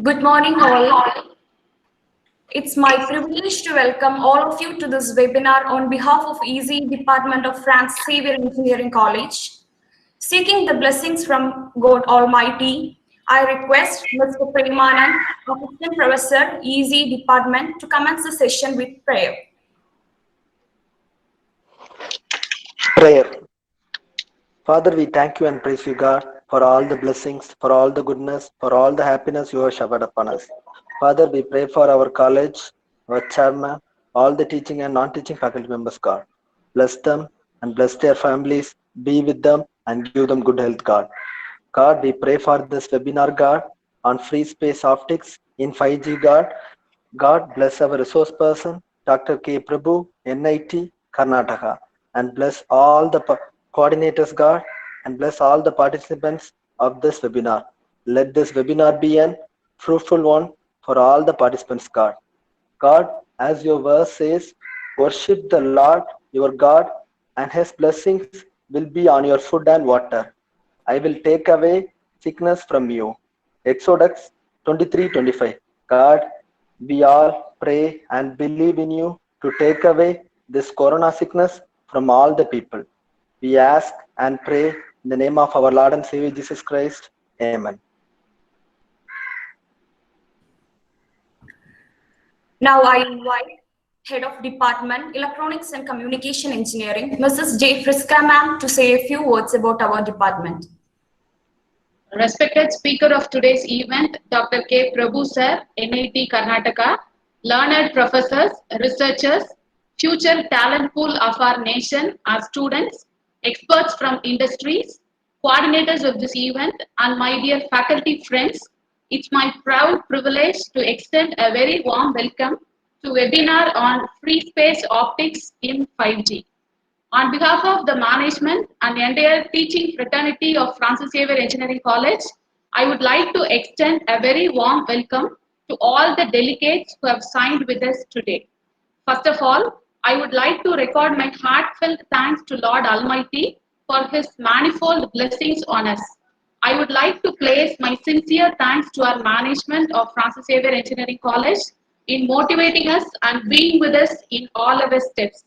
Good morning, all. It's my privilege to welcome all of you to this webinar on behalf of EASY Department of Francis Xavier Engineering College. Seeking the blessings from God Almighty, I request Mr. Premanand, Assistant Professor, EASY Department, to commence the session with prayer. Prayer. Father, we thank you and praise you, God, for all the blessings, for all the goodness, for all the happiness you have showered upon us. Father, we pray for our college, our chairman, all the teaching and non-teaching faculty members, God. Bless them and bless their families. Be with them and give them good health, God. God, we pray for this webinar, God, on free space optics in 5G, God. God bless our resource person, Dr. K. Prabhu, NIT, Karnataka, and bless all the coordinators, God, and bless all the participants of this webinar. Let this webinar be an fruitful one for all the participants, God. God, as your verse says, worship the Lord your God, and his blessings will be on your food and water. I will take away sickness from you. Exodus 23:25. God, we all pray and believe in you to take away this corona sickness from all the people. We ask and pray in the name of our Lord and Savior Jesus Christ. Amen. Now I invite Head of Department, Electronics and Communication Engineering, Mrs. J. Friska ma'am, to say a few words about our department. Respected speaker of today's event, Dr. K. Prabhu sir, NIT Karnataka, learned professors, researchers, future talent pool of our nation, our students, experts from industries, coordinators of this event, and my dear faculty friends, it's my proud privilege to extend a very warm welcome to webinar on free space optics in 5G. On behalf of the management and the entire teaching fraternity of Francis Xavier Engineering College, I would like to extend a very warm welcome to all the delegates who have signed with us today. First of all, I would like to record my heartfelt thanks to Lord Almighty for his manifold blessings on us. I would like to place my sincere thanks to our management of Francis Xavier Engineering College in motivating us and being with us in all our steps.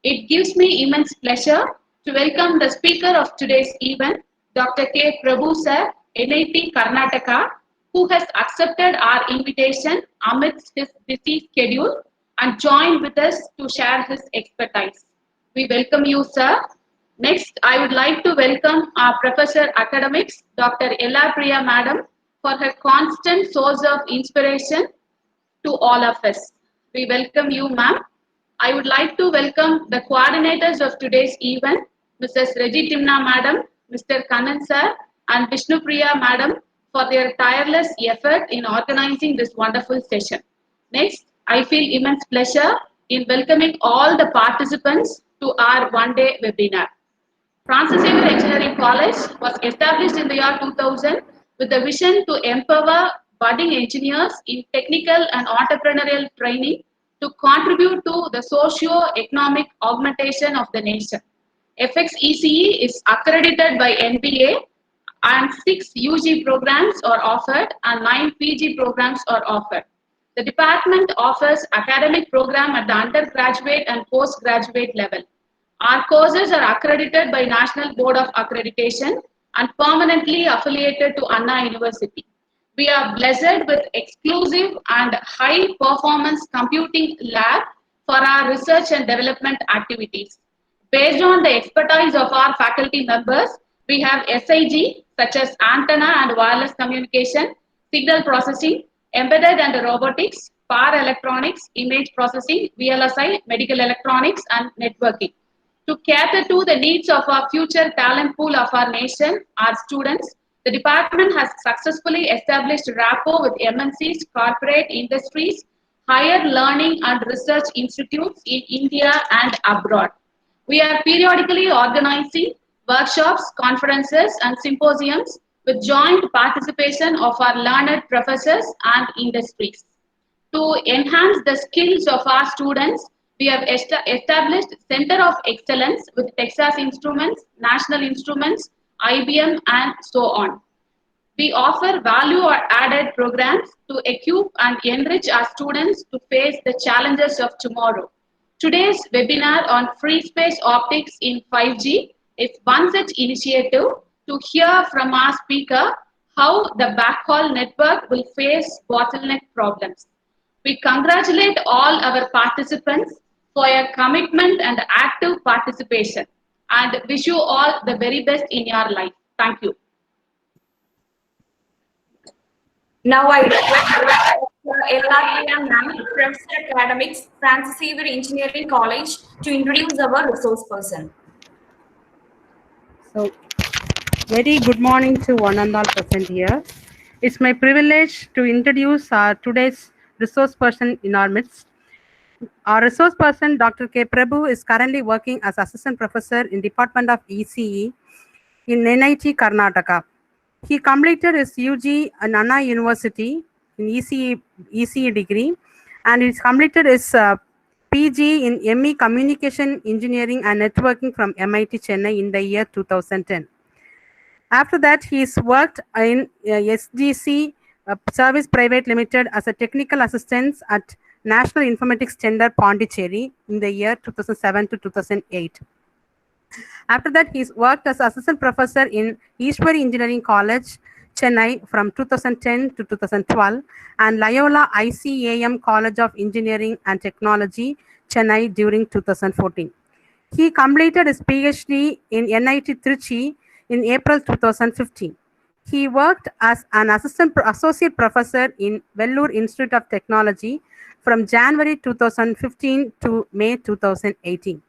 It gives me immense pleasure to welcome the speaker of today's event, Dr. K. Prabhu sir, NIT Karnataka, who has accepted our invitation amidst his busy schedule and joined with us to share his expertise. We welcome you, sir. Next, I would like to welcome our Professor Academics, Dr. Ella Priya Madam, for her constant source of inspiration to all of us. We welcome you, ma'am. I would like to welcome the coordinators of today's event, Mrs. Regi Timna Madam, Mr. Kannan sir, and Vishnu Priya Madam for their tireless effort in organizing this wonderful session. Next, I feel immense pleasure in welcoming all the participants to our one-day webinar. Francis Xavier Engineering College was established in the year 2000 with the vision to empower budding engineers in technical and entrepreneurial training to contribute to the socio-economic augmentation of the nation. FXECE is accredited by NBA and 6 UG programs are offered and 9 PG programs are offered. The department offers academic program at the undergraduate and postgraduate level. Our courses are accredited by National Board of Accreditation and permanently affiliated to Anna University. We are blessed with exclusive and high performance computing lab for our research and development activities. Based on the expertise of our faculty members, we have SIG such as antenna and wireless communication, signal processing, embedded and robotics, power electronics, image processing, VLSI, medical electronics, and networking. To cater to the needs of our future talent pool of our nation, our students, the department has successfully established rapport with MNCs, corporate industries, higher learning and research institutes in India and abroad. We are periodically organizing workshops, conferences, and symposiums with joint participation of our learned professors and industries. To enhance the skills of our students, we have established Center of Excellence with Texas Instruments, National Instruments, IBM, and so on. We offer value-added programs to equip and enrich our students to face the challenges of tomorrow. Today's webinar on free space optics in 5G is one such initiative to hear from our speaker how the backhaul network will face bottleneck problems. We congratulate all our participants for your commitment and active participation and wish you all the very best in your life. Thank you. Now I request LRPM ma'am, Professor Academics, Francis Xavier Engineering College, to introduce our resource person. So, very good morning to one and all present here. It's my privilege to introduce today's resource person in our midst. Our resource person, Dr. K. Prabhu, is currently working as assistant professor in Department of ECE in NIT Karnataka. He completed his UG at Anna University in ECE degree, and he's completed his PG in ME Communication Engineering and Networking from MIT Chennai in the year 2010. After that, he's worked in SGC Service Private Limited as a technical assistant at National Informatics Center, Pondicherry in the year 2007 to 2008. After that, he's worked as assistant professor in Eastbury Engineering College, Chennai from 2010 to 2012 and Loyola ICAM College of Engineering and Technology, Chennai during 2014. He completed his PhD in NIT Trichy in April 2015. He worked as an associate professor in Vellore Institute of Technology from January 2015 to May 2018.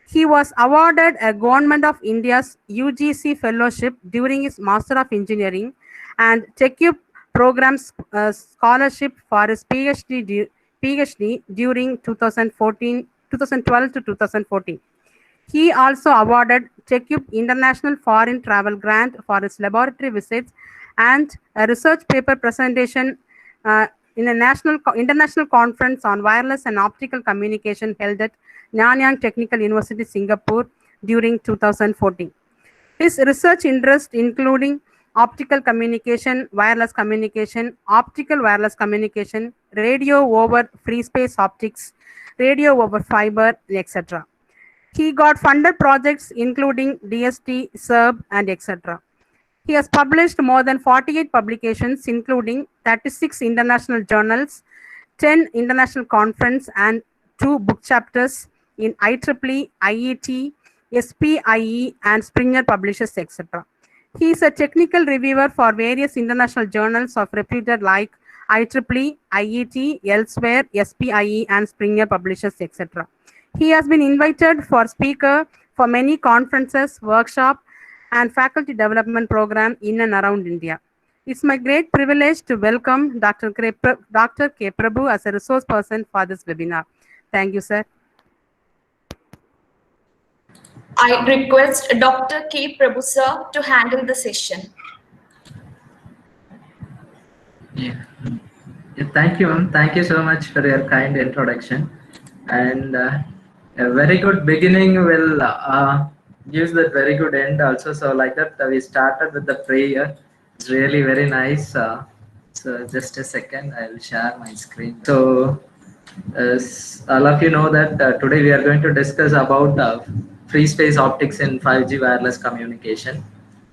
He was awarded a Government of India's UGC Fellowship during his Master of Engineering and TechUp Program Scholarship for his PhD during 2012 to 2014. He also awarded TechUp International Foreign Travel Grant for his laboratory visits and a research paper presentation in a international conference on wireless and optical communication held at Nanyang Technical University, Singapore during 2014. His research interests including optical communication, wireless communication, optical wireless communication, radio over free space optics, radio over fiber, etc. He got funded projects including DST, SERB, and etc. He has published more than 48 publications, including 36 international journals, 10 international conferences, and 2 book chapters in IEEE, IET, SPIE, and Springer Publishers, etc. He is a technical reviewer for various international journals of reputed like IEEE, IET, Elsewhere, SPIE, and Springer Publishers, etc. He has been invited for speaker for many conferences, workshops, and faculty development program in and around India. It's my great privilege to welcome Dr. K. Prabhu as a resource person for this webinar. Thank you, sir. I request Dr. K. Prabhu sir to handle the session. Yeah. Thank you, ma'am. Thank you so much for your kind introduction. And a very good beginning will gives that very good end also. So like that, we started with the prayer. It's really very nice. So just a second, I'll share my screen. So as all of you know that today we are going to discuss about free space optics in 5G wireless communication.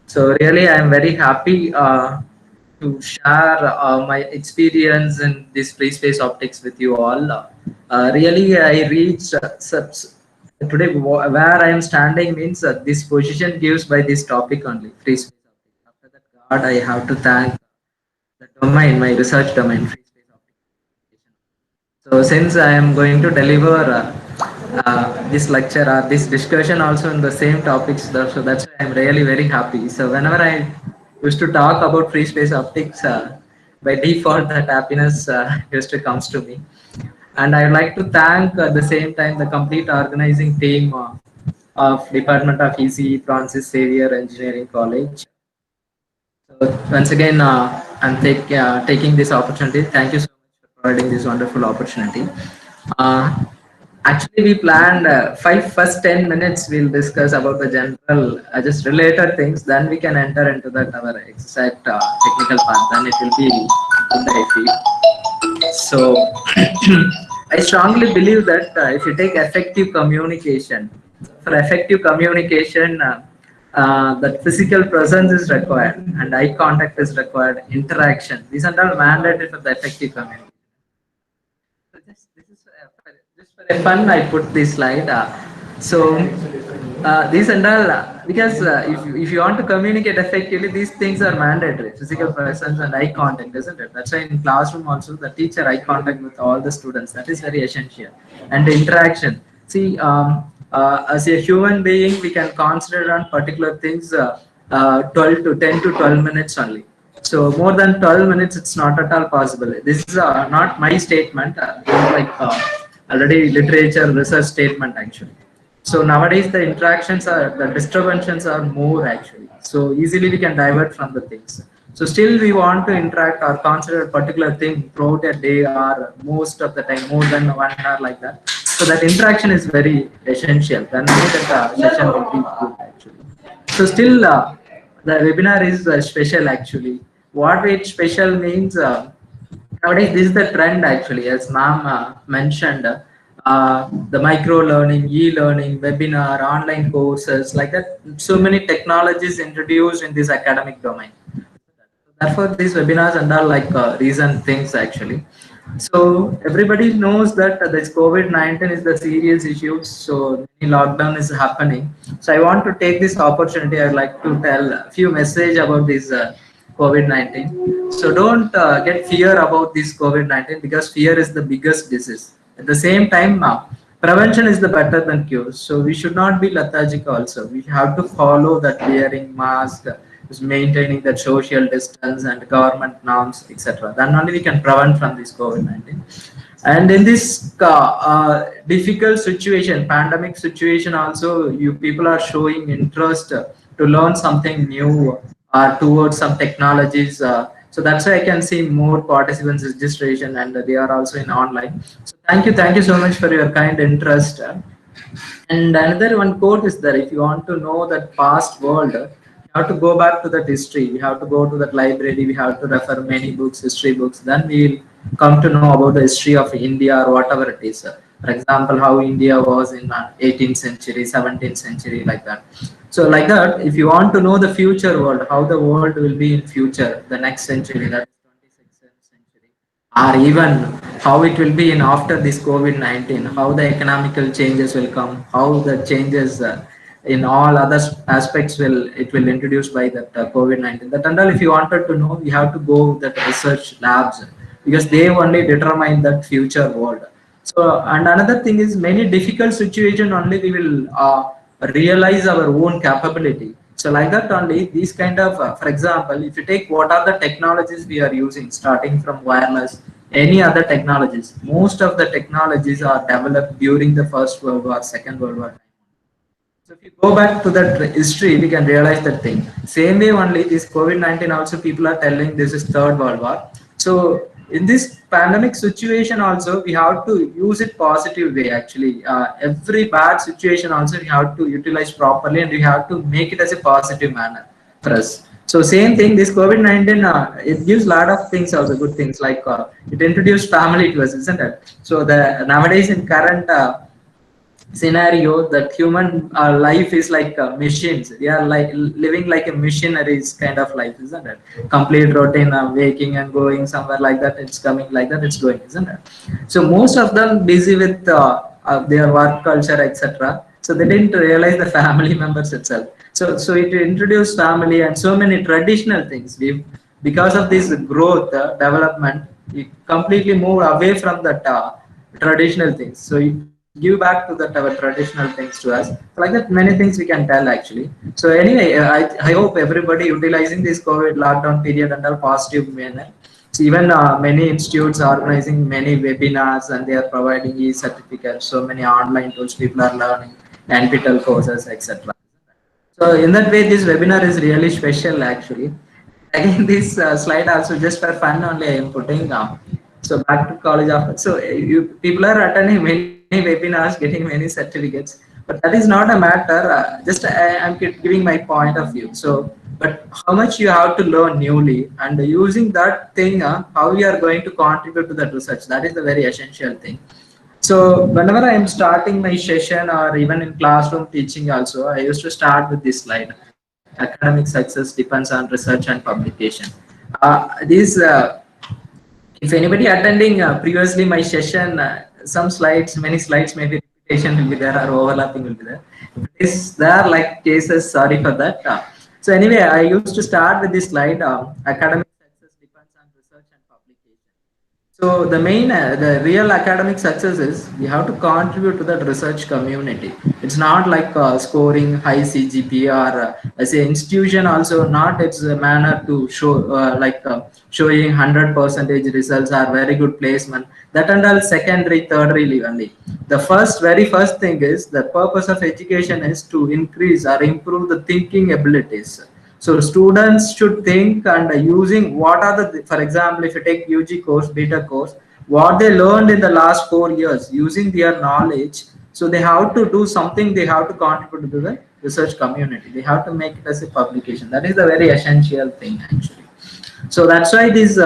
So really, I am very happy to share my experience in this free space optics with you all. Really, I reached today where I am standing means this position gives by this topic only, free space optics. After that, God, I have to thank the domain, my research domain, free space optics. So since I am going to deliver this lecture or this discussion also in the same topics, so that's why I'm really very happy. So whenever I used to talk about free space optics, by default that happiness used to comes to me. And I would like to thank at the same time the complete organizing team of Department of ECE, Francis Xavier Engineering College. So once again, I'm taking this opportunity. Thank you so much for providing this wonderful opportunity. Actually, we planned first 10 minutes. We'll discuss about the general, just related things. Then we can enter into that our exact technical part. Then it will be good, I feel. So, I strongly believe that if you take effective communication, for effective communication, that physical presence is required and eye contact is required. Interaction. These are all mandatory for the effective communication. So this is just for a fun. I put this slide. These and all because if you want to communicate effectively, these things are mandatory. Physical presence and eye contact, isn't it? That's why in classroom also the teacher eye contact with all the students. That is very essential. And the interaction. See, as a human being, we can concentrate on particular things 12 to 10 to 12 minutes only. So more than 12 minutes, it's not at all possible. This is not my statement. Like already literature research statement actually. So nowadays the interactions are the disturbances are more actually. So easily we can divert from the things. So still we want to interact or consider a particular thing throughout a day or most of the time, more than 1 hour like that. So that interaction is very essential. Then only that session will be good actually. So still the webinar is special actually. What it special means nowadays this is the trend actually, as ma'am mentioned. The micro learning, e-learning, webinar, online courses, like that. So many technologies introduced in this academic domain. Therefore, these webinars and all like recent things actually. So everybody knows that this COVID-19 is the serious issue. So many lockdown is happening. So I want to take this opportunity. I'd like to tell a few message about this COVID-19. So don't get fear about this COVID-19 because fear is the biggest disease. At the same time, prevention is the better than cure. So we should not be lethargic also. We have to follow that wearing mask, is maintaining that social distance and government norms, etc. Then only we can prevent from this COVID-19. And in this difficult situation, pandemic situation, also you people are showing interest to learn something new towards some technologies. So that's why I can see more participants registration and they are also in online. So thank you so much for your kind interest. And another one quote is that if you want to know that past world, you have to go back to that history. We have to go to that library. We have to refer many books, history books. Then we'll come to know about the history of India or whatever it is. For example, how India was in 18th century, 17th century, like that. So like that, if you want to know the future world, how the world will be in future, the next century, that is 26th century, or even how it will be in after this COVID-19, how the economical changes will come, how the changes in all other aspects will introduced by that COVID-19. That and all, if you wanted to know, you have to go that research labs because they only determine that future world. So and another thing is many difficult situation only we will realize our own capability. So like that only these kind of, for example, if you take what are the technologies we are using, starting from wireless, any other technologies, most of the technologies are developed during the First World War, Second World War. So if you go back to that history, we can realize that thing. Same way only this COVID-19 also people are telling this is Third World War. So in this pandemic situation also, we have to use it positive way actually. Every bad situation also we have to utilize properly and we have to make it as a positive manner for us. So same thing, this COVID-19, it gives a lot of things also, good things like it introduced family to us, isn't it? So the nowadays in current scenario that human life is like machines. We are like living like a machineries kind of life, isn't it? Complete routine, waking and going somewhere like that, it's coming like that, it's going, isn't it? So most of them busy with their work culture, etc. So they didn't realize the family members itself. So it introduced family and so many traditional things. We, because of this growth development, we completely move away from that traditional things. So it give back to that our traditional things to us. So like that, many things we can tell actually. So anyway, I hope everybody utilizing this COVID lockdown period under positive manner. So even many institutes are organizing many webinars and they are providing e-certificates. So many online tools people are learning, NPTEL courses, etc. So in that way, this webinar is really special actually. Again, this slide also just for fun only I am putting. So back to college after. So you people are attending many many webinars, getting many certificates, but that is not a matter. I'm giving my point of view. So, but how much you have to learn newly, and using that thing, how you are going to contribute to that research. That is the very essential thing. So whenever I am starting my session or even in classroom teaching also, I used to start with this slide. Academic success depends on research and publication. These if anybody attending previously my session, some slides, many slides, maybe repetition will be there or overlapping will be there. If it is there like cases, sorry for that. So anyway, I used to start with this slide. Academic success depends on research and publication. So the real academic success is you have to contribute to that research community. It's not like scoring high CGPA or as an institution also not its a manner to show showing 100% results are very good placement. That and all secondary, thirdary only. The very first thing is the purpose of education is to increase or improve the thinking abilities. So students should think and using what are the, for example, if you take UG course, beta course, what they learned in the last 4 years using their knowledge. So they have to do something, they have to contribute to the research community. They have to make it as a publication. That is the very essential thing actually. So that's why these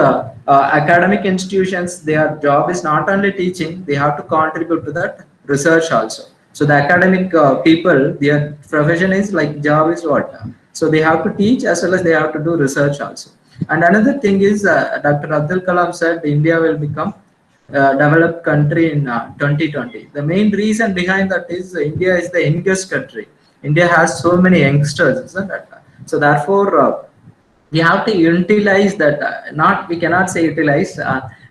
academic institutions, their job is not only teaching, they have to contribute to that research also. So the academic people, their profession is like job is what? So they have to teach as well as they have to do research also. And another thing is Dr. Abdul Kalam said India will become developed country in 2020. The main reason behind that is India is the youngest country. India has so many youngsters, isn't it? So therefore, we have to utilize that. Not we cannot say utilize.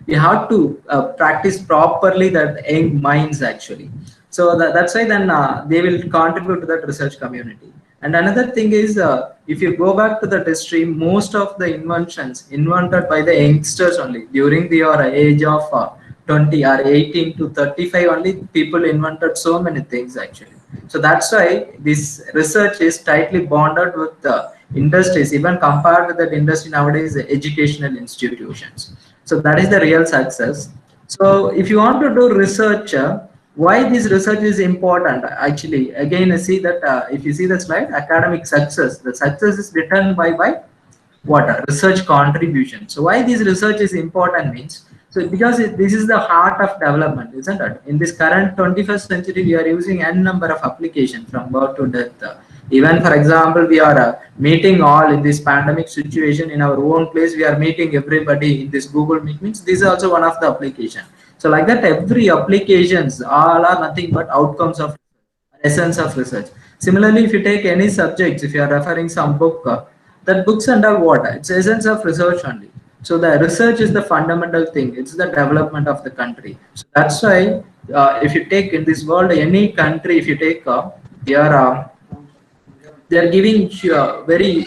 We have to practice properly that young minds actually. So that's why then they will contribute to that research community. And another thing is, if you go back to the history, most of the inventions invented by the youngsters only during your age of 20 or 18 to 35 only people invented so many things actually. So that's why this research is tightly bonded with the industries, even compared with that industry nowadays, educational institutions. So that is the real success. So if you want to do research, why this research is important? Actually, again, I see that if you see the slide, academic success, the success is determined by what? Research contribution. So why this research is important means, so because this is the heart of development, isn't it? In this current 21st century, we are using n number of applications from birth to death. Even for example, we are meeting all in this pandemic situation in our own place. We are meeting everybody in this Google Meet. Means this is also one of the application. So like that, every applications all are nothing but outcomes of essence of research. Similarly, if you take any subjects, if you are referring some book, that books under what? It's essence of research only. So the research is the fundamental thing. It's the development of the country. So that's why if you take in this world, any country, if you take, they are giving very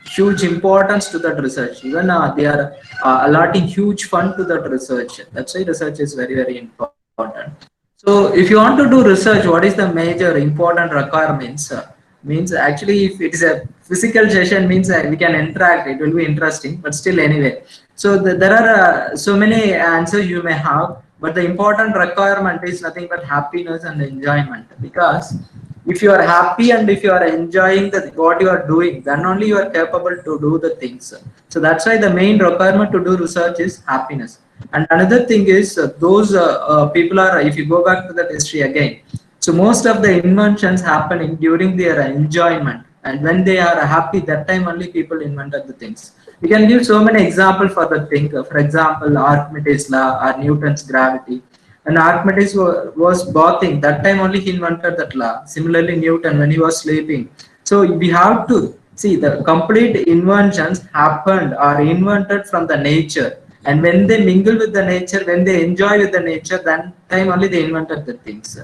huge importance to that research. Even they are allotting huge fund to that research. That's why research is very, very important. So if you want to do research, what is the major important requirements? Means actually, if it is a physical session, means we can interact. It will be interesting, but still anyway. So there are so many answers you may have, but the important requirement is nothing but happiness and enjoyment. Because if you are happy and if you are enjoying what you are doing, then only you are capable to do the things. So that's why the main requirement to do research is happiness. And another thing is those people are, if you go back to that history again, so most of the inventions happening during their enjoyment, and when they are happy, that time only people invented the things. We can give so many examples for the thing. For example, Archimedes' law or Newton's gravity. And Archimedes was bathing, that time only he invented that law. Similarly, Newton, when he was sleeping. So we have to see the complete inventions happened or invented from the nature. And when they mingle with the nature, when they enjoy with the nature, then time only they invented the things.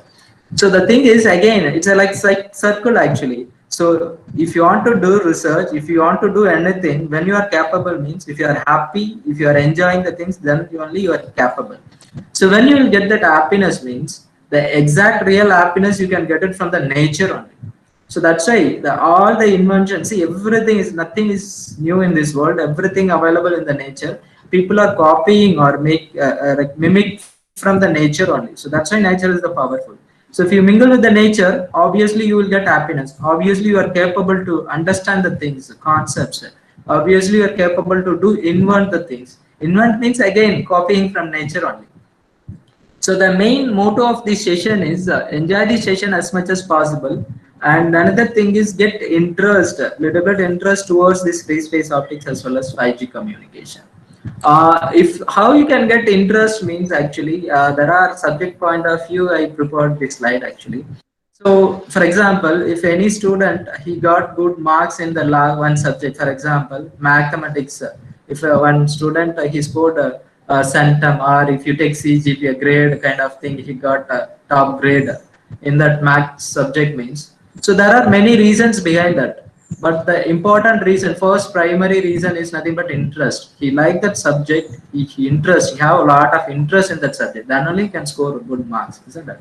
So the thing is, again, it's a like circle actually. So if you want to do research, if you want to do anything, when you are capable means if you are happy, if you are enjoying the things, then only you are capable. So when you will get that happiness means the exact real happiness you can get it from the nature only. So that's why all the inventions, see, everything is, nothing is new in this world. Everything available in the nature. People are copying or mimic from the nature only. So that's why nature is the powerful. So if you mingle with the nature, obviously you will get happiness. Obviously you are capable to understand the things, the concepts. Obviously you are capable to do invent the things. Invent means again copying from nature only. So the main motto of this session is enjoy the session as much as possible. And another thing is get interest, little bit interest towards this free space optics as well as 5G communication. If how you can get interest means actually there are subject point of view. I prepared this slide actually. So, for example, if any student he got good marks in the one subject, for example, mathematics. If one student he scored a centum, or if you take CGP, a grade kind of thing, he got a top grade in that math subject means. So there are many reasons behind that, but the important reason, first primary reason is nothing but interest. He liked that subject, he interest, he have a lot of interest in that subject. Then only he can score good marks, isn't it?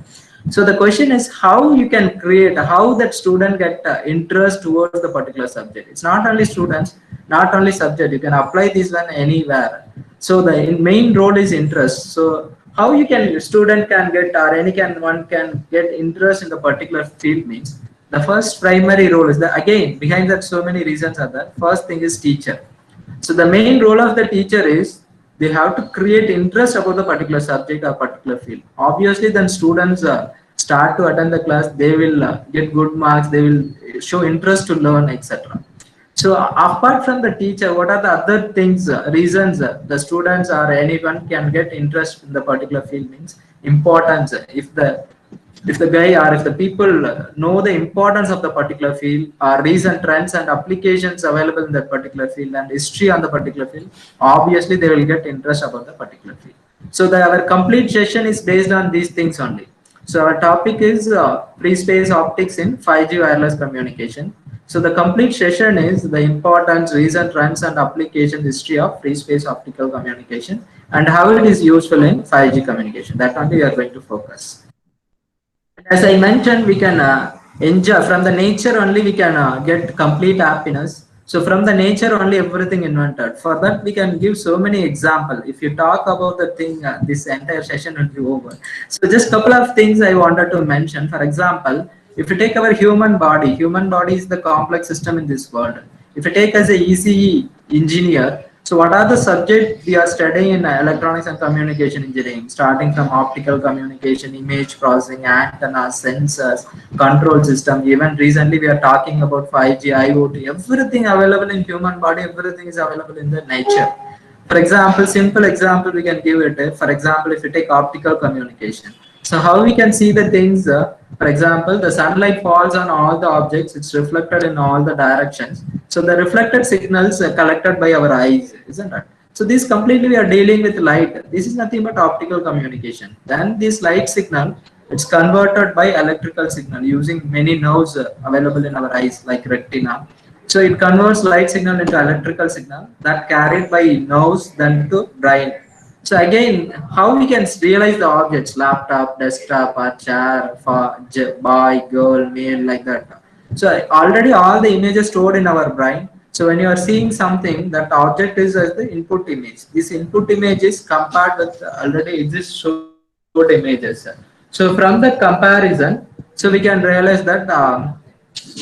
So the question is how you can create, how that student get interest towards the particular subject. It's not only students, not only subject. You can apply this one anywhere. So the main role is interest. So how you can student can get or any can one can get interest in the particular field means the first primary role is that again behind that so many reasons are there. First thing is teacher. So the main role of the teacher is they have to create interest about the particular subject or particular field. Obviously, then students start to attend the class, they will get good marks, they will show interest to learn, etc. So apart from the teacher, what are the other things, reasons the students or anyone can get interest in the particular field means importance. If the guy or if the people know the importance of the particular field or recent trends and applications available in that particular field and history on the particular field, obviously they will get interest about the particular field. So our complete session is based on these things only. So our topic is free space optics in 5G wireless communication. So the complete session is the importance, recent trends and application history of free space optical communication and how it is useful in 5G communication. That only we are going to focus. As I mentioned, we can enjoy from the nature only, we can get complete happiness. So from the nature only everything invented. For that we can give so many examples. If you talk about the thing, this entire session will be over. So just couple of things I wanted to mention. For example, if you take our human body is the complex system in this world. If you take as a ECE engineer, so what are the subjects we are studying in electronics and communication engineering, starting from optical communication, image processing, antennas, sensors, control system. Even recently we are talking about 5G, IoT, everything available in human body, everything is available in the nature. For example, simple example we can give it. For example, if you take optical communication. So how we can see the things, for example, the sunlight falls on all the objects, it's reflected in all the directions. So the reflected signals are collected by our eyes, isn't it? So this completely we are dealing with light. This is nothing but optical communication. Then this light signal, it's converted by electrical signal using many nerves available in our eyes like retina. So it converts light signal into electrical signal that carried by nerves then to brain. So again, how we can realize the objects, laptop, desktop, or chair, boy, girl, male, like that. So already all the images stored in our brain. So when you are seeing something, that object is as the input image. This input image is compared with already exist stored images. So from the comparison, so we can realize that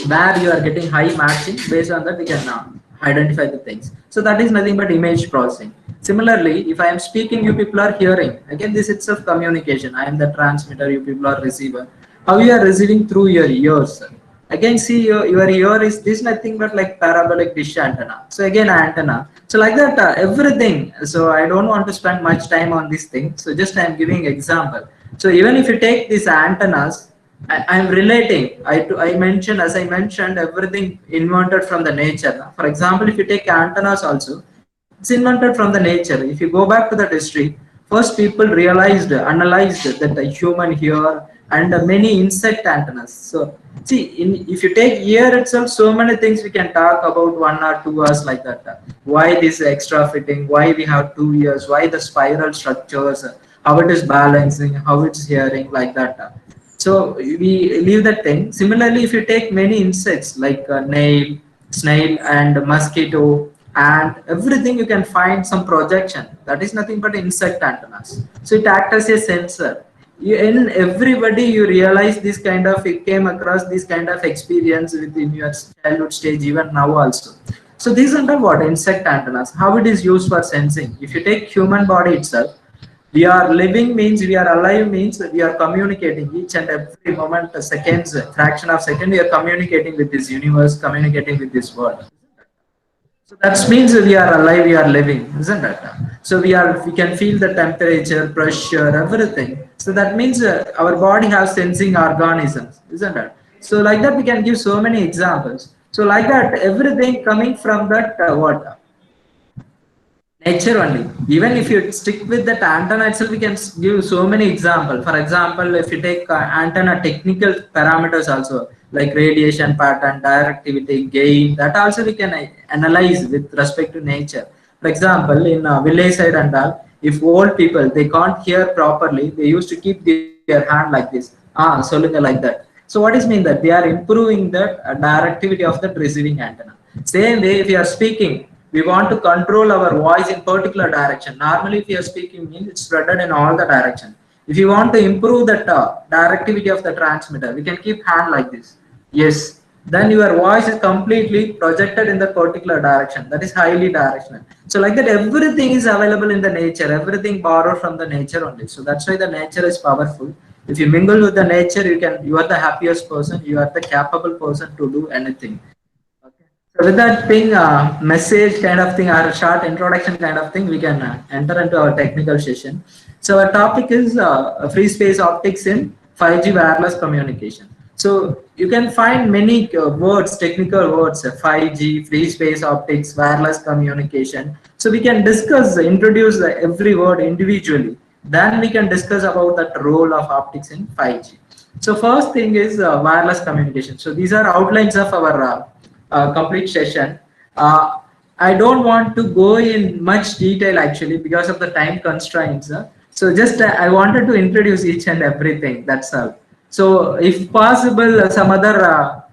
where you are getting high matching, based on that we can identify the things. So that is nothing but image processing. Similarly, if I am speaking, you people are hearing. Again, this itself communication. I am the transmitter, you people are receiver. How you are receiving through your ears. Again, see your ear is this nothing but like parabolic dish antenna. So again, antenna. So like that, everything. So I don't want to spend much time on this thing. So just I am giving example. So even if you take these antennas, I am relating. I mentioned, as I mentioned, everything invented from the nature. For example, if you take antennas also, it's invented from the nature. If you go back to the history, first people realized, analyzed that the human ear and many insect antennas. So see, if you take ear itself, so many things we can talk about 1 or 2 hours like that. Why this extra fitting? Why we have 2 ears? Why the spiral structures? How it is balancing? How it's hearing like that. So we leave that thing. Similarly, if you take many insects like snail and mosquito, and everything you can find some projection. That is nothing but insect antennas. So it acts as a sensor. In everybody, you realize this kind of, it came across this kind of experience within your childhood stage, even now also. So these are what insect antennas, how it is used for sensing. If you take human body itself, we are living means we are alive means we are communicating each and every moment, seconds, fraction of second, we are communicating with this universe, communicating with this world. So that means we are alive, we are living, isn't it? So we can feel the temperature, pressure, everything. So that means our body has sensing organisms, isn't it? So like that we can give so many examples. So like that everything coming from that what? Nature only. Even if you stick with that antenna itself, we can give so many examples. For example, if you take antenna technical parameters also, like radiation pattern, directivity, gain, that also we can analyze with respect to nature. For example, in village side and all, if old people, they can't hear properly, they used to keep their hand like this. Solunga like that. So what is mean that they are improving the directivity of that receiving antenna. Same way, if you are speaking, we want to control our voice in particular direction. Normally, if you are speaking, means it's spreaded in all the direction. If you want to improve that directivity of the transmitter, we can keep hand like this. Yes. Then your voice is completely projected in the particular direction. That is highly directional. So like that, everything is available in the nature. Everything borrowed from the nature only. So that's why the nature is powerful. If you mingle with the nature, you are the happiest person. You are the capable person to do anything. Okay. So with that thing, message kind of thing or short introduction kind of thing, we can enter into our technical session. So our topic is free space optics in 5G wireless communication. So you can find many words, technical words, 5G, free space optics, wireless communication. So we can discuss, introduce every word individually. Then we can discuss about that role of optics in 5G. So first thing is wireless communication. So these are outlines of our complete session. I don't want to go in much detail actually because of the time constraints. So just I wanted to introduce each and everything. That's all. So if possible, some other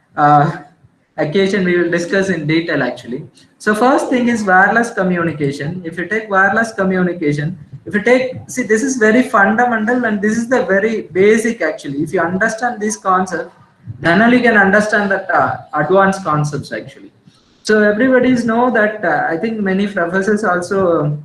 occasion we will discuss in detail actually. So first thing is wireless communication. If you take wireless communication, if you take, see, this is very fundamental and this is the very basic actually. If you understand this concept, then only you can understand that advanced concepts actually. So everybody's know that I think many professors also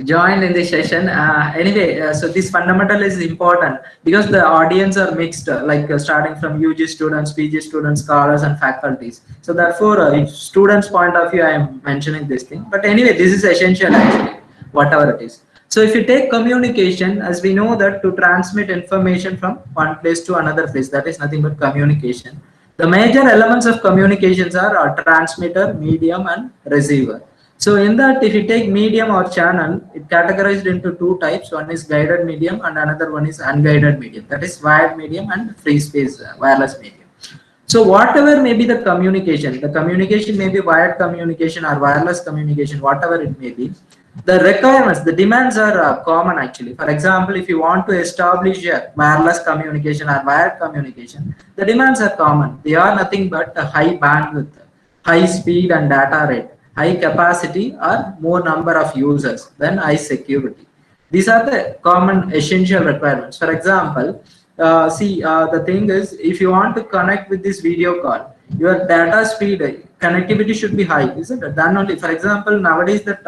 joined in this session. Anyway, so this fundamental is important because the audience are mixed, starting from UG students, PG students, scholars, and faculties. So therefore, if students' point of view, I am mentioning this thing. But anyway, this is essential actually, whatever it is. So if you take communication, as we know that to transmit information from one place to another place, that is nothing but communication. The major elements of communications are transmitter, medium, and receiver. So in that, if you take medium or channel, it categorized into two types. One is guided medium and another one is unguided medium. That is wired medium and free space wireless medium. So whatever may be the communication may be wired communication or wireless communication, whatever it may be. The requirements, the demands are common actually. For example, if you want to establish a wireless communication or wired communication, the demands are common. They are nothing but a high bandwidth, high speed and data rate, high capacity or more number of users, then high security. These are the common essential requirements. For example, the thing is, if you want to connect with this video call, your data speed connectivity should be high, isn't it? Then only, for example, nowadays that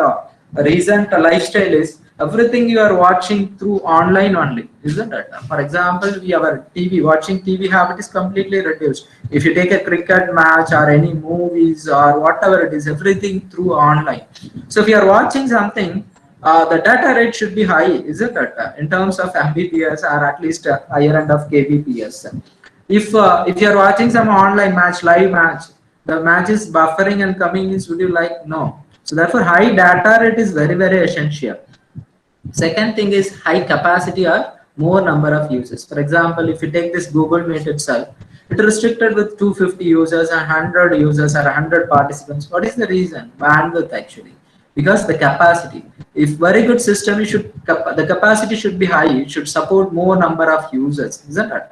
recent lifestyle is everything you are watching through online only, isn't it? For example, our watching TV habit is completely reduced. If you take a cricket match or any movies or whatever it is, everything through online. So if you are watching something, the data rate should be high, isn't it? In terms of Mbps or at least higher end of kbps. If you are watching some online match, live match, the match is buffering and coming in, would you like? No. So therefore, high data rate is very, very essential. Second thing is high capacity or more number of users. For example, if you take this Google Meet itself, it is restricted with 250 users and 100 users or 100 participants. What is the reason? Bandwidth actually. Because the capacity. If very good system, the capacity should be high. It should support more number of users, isn't it?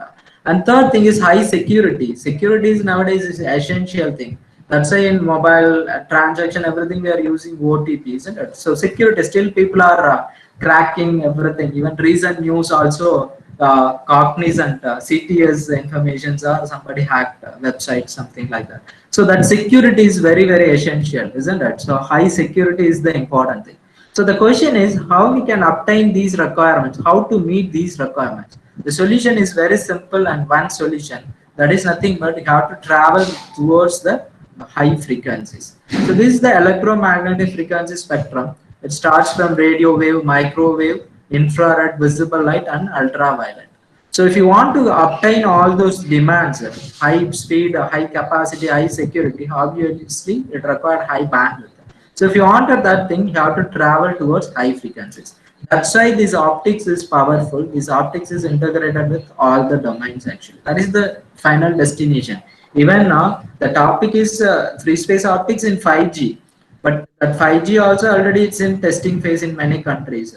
And third thing is high security. Security is nowadays is an essential thing. That's why in mobile transaction, everything we are using OTP, isn't it? So security, still people are cracking everything. Even recent news also, cognizant CTS informations or somebody hacked website, something like that. So that security is very, very essential, isn't it? So high security is the important thing. So the question is how we can obtain these requirements, how to meet these requirements. The solution is very simple and one solution. That is nothing but you have to travel towards the high frequencies. So this is the electromagnetic frequency spectrum. It starts from radio wave, microwave, infrared, visible light, and ultraviolet. So if you want to obtain all those demands, high speed, high capacity, high security, obviously it requires high bandwidth. So if you wanted that thing, you have to travel towards high frequencies. That's why this optics is powerful. This optics is integrated with all the domains actually. That is the final destination. Even now, the topic is free space optics in 5G. But that 5G also already it's in testing phase in many countries.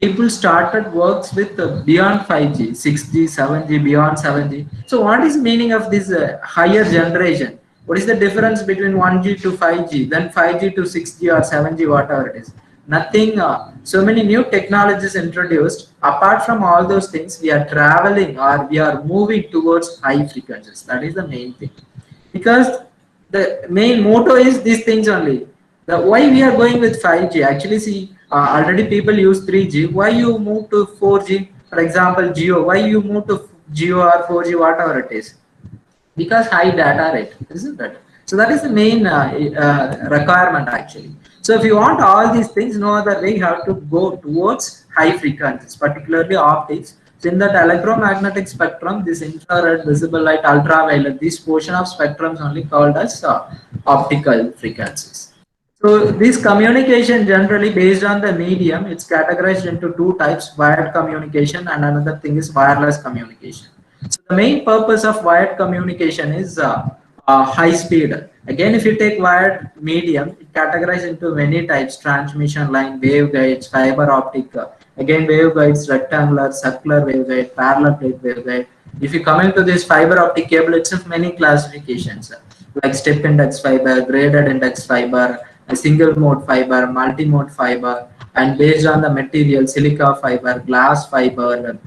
People started works with beyond 5G, 6G, 7G, beyond 7G. So what is meaning of this higher generation? What is the difference between 1G to 5G, then 5G to 6G or 7G, whatever it is? Nothing. So many new technologies introduced. Apart from all those things, we are traveling or we are moving towards high frequencies. That is the main thing. Because the main motto is these things only. The why we are going with 5G? Actually, see, already people use 3G. Why you move to 4G? For example, Geo. Why you move to Geo or 4G, whatever it is? Because high data rate, isn't it? So that is the main requirement actually. So if you want all these things, no other way, you have to go towards high frequencies, particularly optics. So in that electromagnetic spectrum, this infrared, visible light, ultraviolet, this portion of spectrum is only called as optical frequencies. So this communication generally based on the medium, it's categorized into two types, wired communication and another thing is wireless communication. So the main purpose of wired communication is high speed. Again, if you take wired medium, it categorized into many types, transmission line, waveguides, fiber optic, again waveguides, rectangular, circular waveguide, parallel plate waveguide. If you come into this fiber optic cable, it's of many classifications like step index fiber, graded index fiber, a single mode fiber, multi-mode fiber, and based on the material, silica fiber, glass fiber,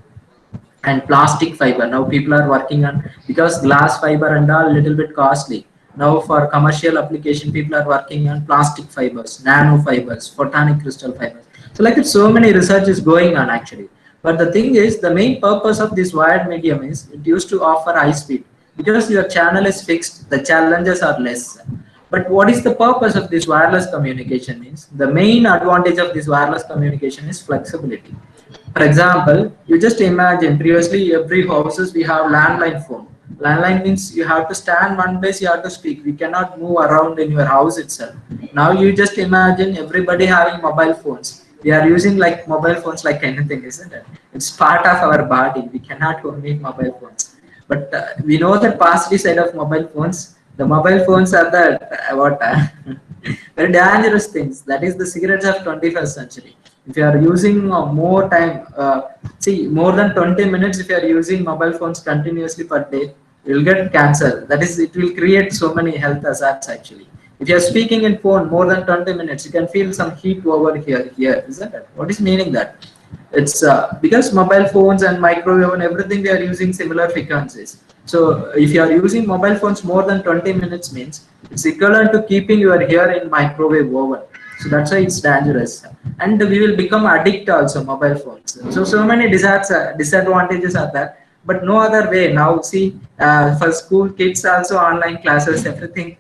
and plastic fiber. Now people are working on, because glass fiber and all little bit costly. Now for commercial application, people are working on plastic fibers, nano fibers, photonic crystal fibers. So like so many research is going on actually. But the thing is, the main purpose of this wired medium is it used to offer high speed. Because your channel is fixed, the challenges are less. But what is the purpose of this wireless communication means? The main advantage of this wireless communication is flexibility. For example, you just imagine previously every houses we have landline phone. Landline means you have to stand one place, you have to speak. We cannot move around in your house itself. Now you just imagine everybody having mobile phones. We are using like mobile phones like anything, isn't it? It's part of our body. We cannot omit mobile phones. But we know the positive side of mobile phones. The mobile phones are the very dangerous things. That is the cigarettes of 21st century. If you are using more time, see more than 20 minutes, if you are using mobile phones continuously per day, you will get cancer. That is, it will create so many health hazards actually. If you are speaking in phone more than 20 minutes, you can feel some heat over here, isn't it? What is meaning that? It's because mobile phones and microwave and everything we are using similar frequencies. So if you are using mobile phones more than 20 minutes means it's equivalent to keeping your hair in microwave oven. So that's why it's dangerous. And we will become addict also mobile phones. So many disadvantages are there. But no other way. Now see, for school kids also online classes, everything.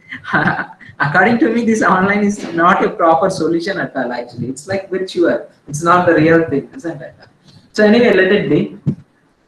According to me, this online is not a proper solution at all actually. It's like virtual. It's not the real thing, isn't it? So anyway, let it be.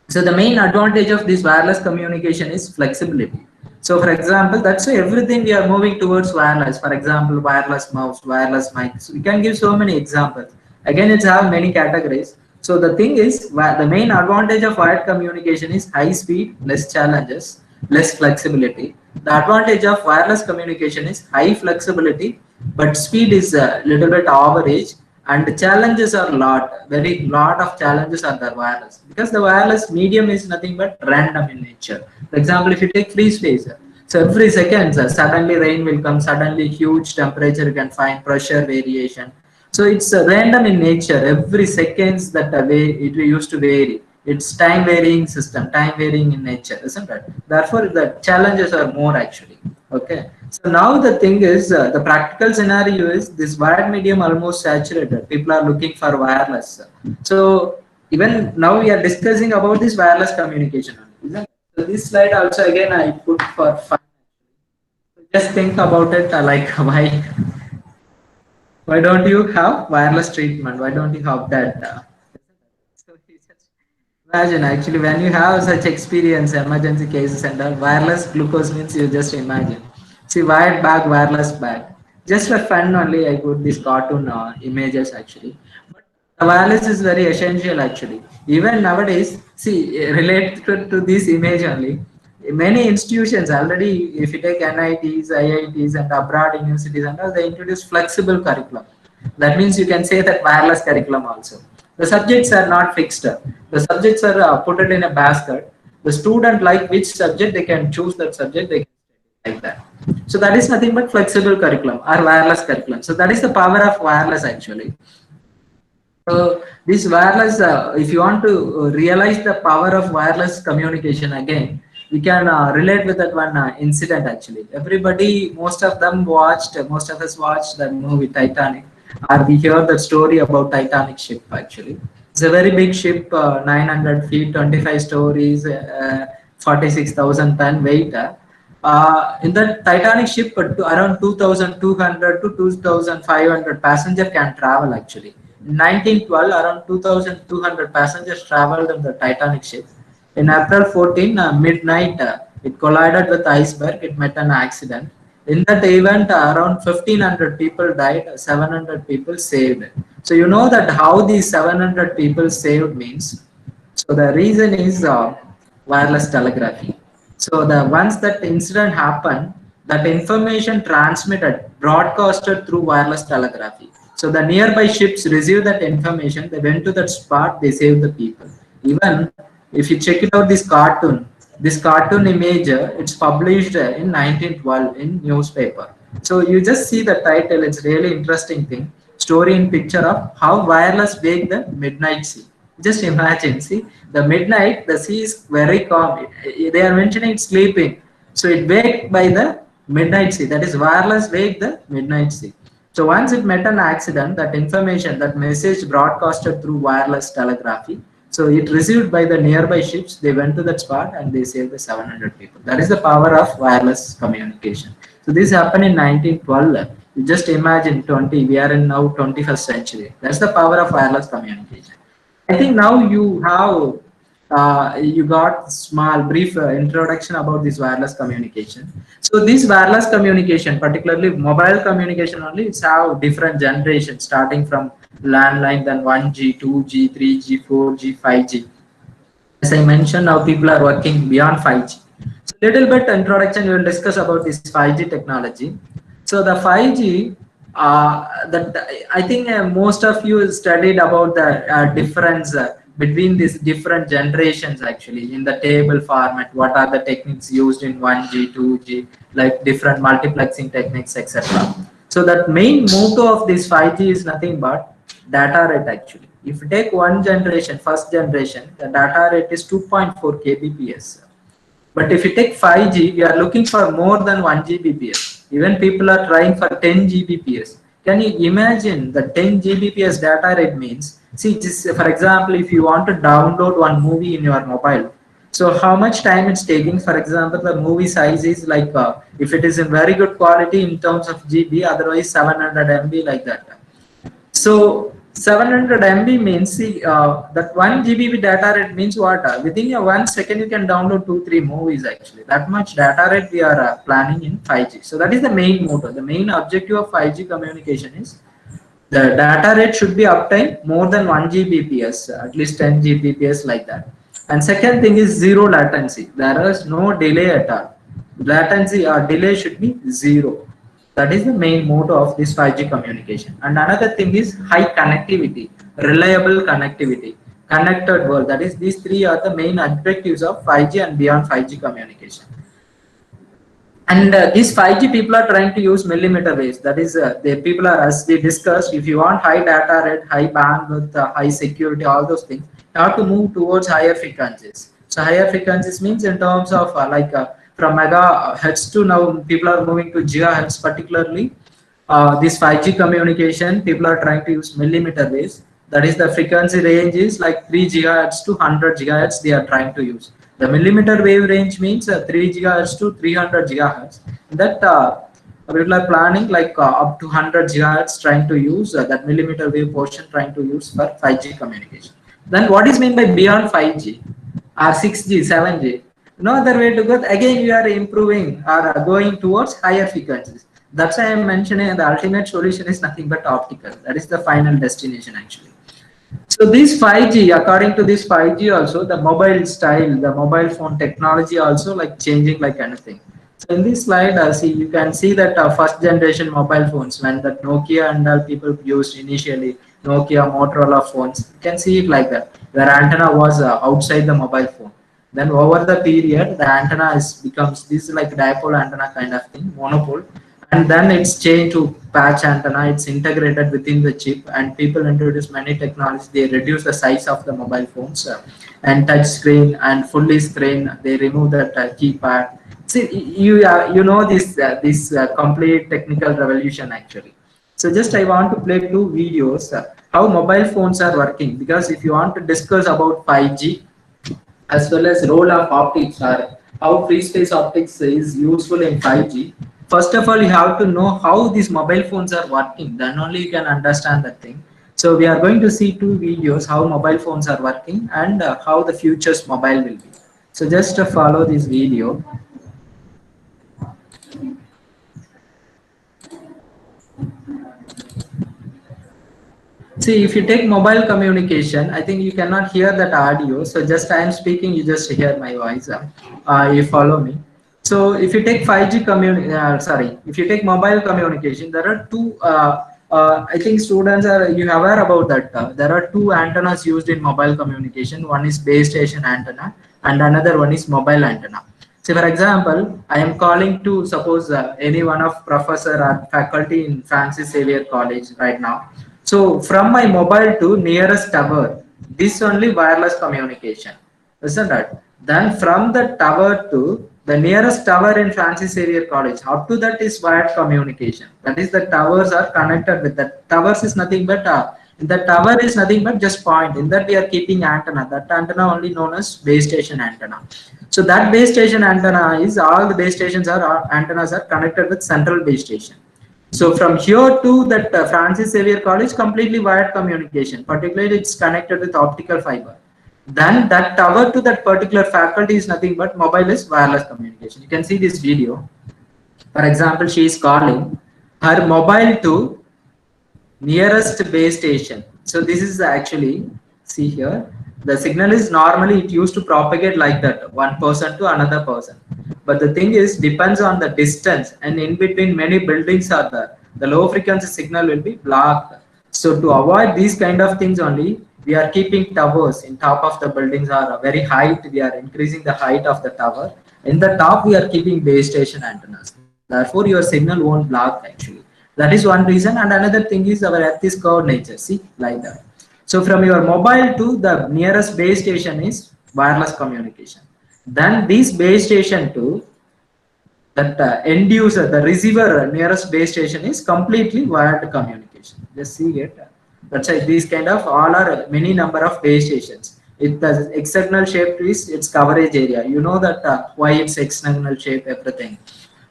So the main advantage of this wireless communication is flexibility. So for example, that's why everything we are moving towards wireless. For example, wireless mouse, wireless mic. So we can give so many examples. Again, it's have many categories. So the thing is, the main advantage of wired communication is high speed, less challenges, less flexibility. The advantage of wireless communication is high flexibility, but speed is a little bit average, and the challenges are very lot of challenges are there wireless, because the wireless medium is nothing but random in nature. For example, if you take free space, So every second, suddenly rain will come, suddenly huge temperature you can find, pressure variation. So it's random in nature. Every seconds that way it used to vary. It's time varying system, time varying in nature, isn't it? Therefore, the challenges are more actually. Okay. So now the thing is, the practical scenario is this wired medium almost saturated. People are looking for wireless. So even now we are discussing about this wireless communication. Isn't it? So this slide also again I put for fun. Just think about it like why don't you have wireless treatment? Why don't you have that? So you just imagine actually when you have such experience, emergency cases and all, wireless glucose means you just imagine. See, wired bag, wireless bag. Just for fun only, I put these cartoon images actually. The wireless is very essential actually. Even nowadays, see, related to this image only, many institutions already, if you take NITs, IITs, and abroad universities, and all, they introduce flexible curriculum. That means you can say that wireless curriculum also. The subjects are not fixed. The subjects are put it in a basket. The student like which subject they can choose that subject they can study like that. So that is nothing but flexible curriculum or wireless curriculum. So that is the power of wireless actually. So this wireless, if you want to realize the power of wireless communication again, we can relate with that one incident actually. Everybody, most of us watched the movie Titanic, or we hear the story about Titanic ship actually. It's a very big ship, 900 feet, 25 stories, 46,000 ton weight. In the Titanic ship, around 2,200 to 2,500 passenger can travel actually. In 1912, around 2,200 passengers traveled on the Titanic ship. In April 14, midnight, it collided with iceberg. It met an accident. In that event, around 1,500 people died, 700 people saved. So you know that how these 700 people saved means. So the reason is wireless telegraphy. So the once that incident happened, that information transmitted, broadcasted through wireless telegraphy. So the nearby ships received that information. They went to that spot. They saved the people. Even if you check it out, this cartoon image, it's published in 1912 in newspaper. So you just see the title. It's really interesting thing. Story in picture of how wireless wake the midnight sea. Just imagine, see, the midnight, the sea is very calm. They are mentioning it's sleeping. So it waked by the midnight sea. That is wireless wake the midnight sea. So once it met an accident, that information, that message broadcasted through wireless telegraphy. So it received by the nearby ships. They went to that spot and they saved the 700 people. That is the power of wireless communication. So this happened in 1912. You just imagine 20. We are in now 21st century. That's the power of wireless communication. I think now you have you got small brief introduction about this wireless communication. So this wireless communication, particularly mobile communication only, it's have different generations starting from landline, then 1G, 2G, 3G, 4G, 5G. As I mentioned, now people are working beyond 5G. So little bit introduction, we will discuss about this 5G technology. So the 5G, that I think most of you studied about the difference between these different generations actually in the table format. What are the techniques used in 1G, 2G, like different multiplexing techniques, etc. So that main motto of this 5G is nothing but data rate actually. If you take one generation, first generation, the data rate is 2.4 kbps. But if you take 5G, we are looking for more than 1 Gbps. Even people are trying for 10 Gbps. Can you imagine the 10 Gbps data rate means? See, just for example, if you want to download one movie in your mobile, so how much time it's taking? For example, the movie size is like, if it is in very good quality in terms of GB, otherwise 700 MB like that. So 700 MB means, see, that 1 GB data rate means what? Within a 1 second you can download 2-3 movies actually. That much data rate we are planning in 5G. So that is the main motto. The main objective of 5G communication is the data rate should be uptime more than 1 Gbps, at least 10 Gbps like that. And second thing is zero latency. There is no delay at all. Latency or delay should be zero. That is the main motto of this 5G communication. And another thing is high connectivity, reliable connectivity, connected world. That is, these three are the main objectives of 5G and beyond 5G communication. And these 5G people are trying to use millimeter waves. That is, the people are, as we discussed, if you want high data rate, high bandwidth, high security, all those things, you have to move towards higher frequencies. So higher frequencies means in terms of from megahertz to now people are moving to gigahertz, particularly this 5G communication, people are trying to use millimeter waves. That is, the frequency range is like 3 gigahertz to 100 gigahertz they are trying to use. The millimeter wave range means 3 gigahertz to 300 gigahertz. That people are planning like up to 100 gigahertz trying to use that millimeter wave portion trying to use for 5G communication. Then what is meant by beyond 5G or 6G, 7G? No other way to go. Again, you are improving or going towards higher frequencies. That's why I'm mentioning the ultimate solution is nothing but optical. That is the final destination actually. So this 5G, according to this 5G also, the mobile style, the mobile phone technology also like changing like anything. So in this slide, see you can see that first generation mobile phones when that Nokia and all people used initially, Nokia, Motorola phones, you can see it like that, where antenna was outside the mobile phone. Then over the period, the antenna is becomes this like dipole antenna kind of thing, monopole, and then it's changed to patch antenna. It's integrated within the chip, and people introduce many technologies. They reduce the size of the mobile phones and touch screen and fully screen. They remove that keypad. See, you know this complete technical revolution actually. So just I want to play two videos how mobile phones are working, because if you want to discuss about 5G as well as role of optics or how free space optics is useful in 5G. First of all, you have to know how these mobile phones are working. Then only you can understand that thing. So we are going to see two videos how mobile phones are working and how the future's mobile will be. So just follow this video. See, if you take mobile communication, I think you cannot hear that audio. So just I am speaking, you just hear my voice. You follow me. So if you take 5G if you take mobile communication, there are two. I think students are you aware about that. There are two antennas used in mobile communication. One is base station antenna, and another one is mobile antenna. So, for example, I am calling to suppose any one of professor or faculty in Francis Xavier College right now. So from my mobile to nearest tower, this only wireless communication, isn't it? Then from the tower to the nearest tower in Francis Xavier College, up to that is wired communication. That is, the towers are connected with that. Towers is nothing but the tower is nothing but just point. In that we are keeping antenna. That antenna only known as base station antenna. So that base station antenna is all the base stations are antennas are connected with central base station. So from here to that Francis Xavier College, completely wired communication. Particularly, it's connected with optical fiber. Then that tower to that particular faculty is nothing but mobile is wireless communication. You can see this video. For example, she is calling her mobile to nearest base station. So this is actually, see here, the signal is normally it used to propagate like that, one person to another person. But the thing is, depends on the distance, and in between many buildings are there. The low frequency signal will be blocked. So to avoid these kind of things only, we are keeping towers in top of the buildings are very height. We are increasing the height of the tower. In the top, we are keeping base station antennas. Therefore, your signal won't block actually. That is one reason. And another thing is our earth is curved nature. See, like that. So from your mobile to the nearest base station is wireless communication. Then this base station to that end user, the receiver nearest base station is completely wired communication. Just see it. That's why these kind of all are many number of base stations. It the hexagonal shape is its coverage area. You know that why it's hexagonal shape, everything.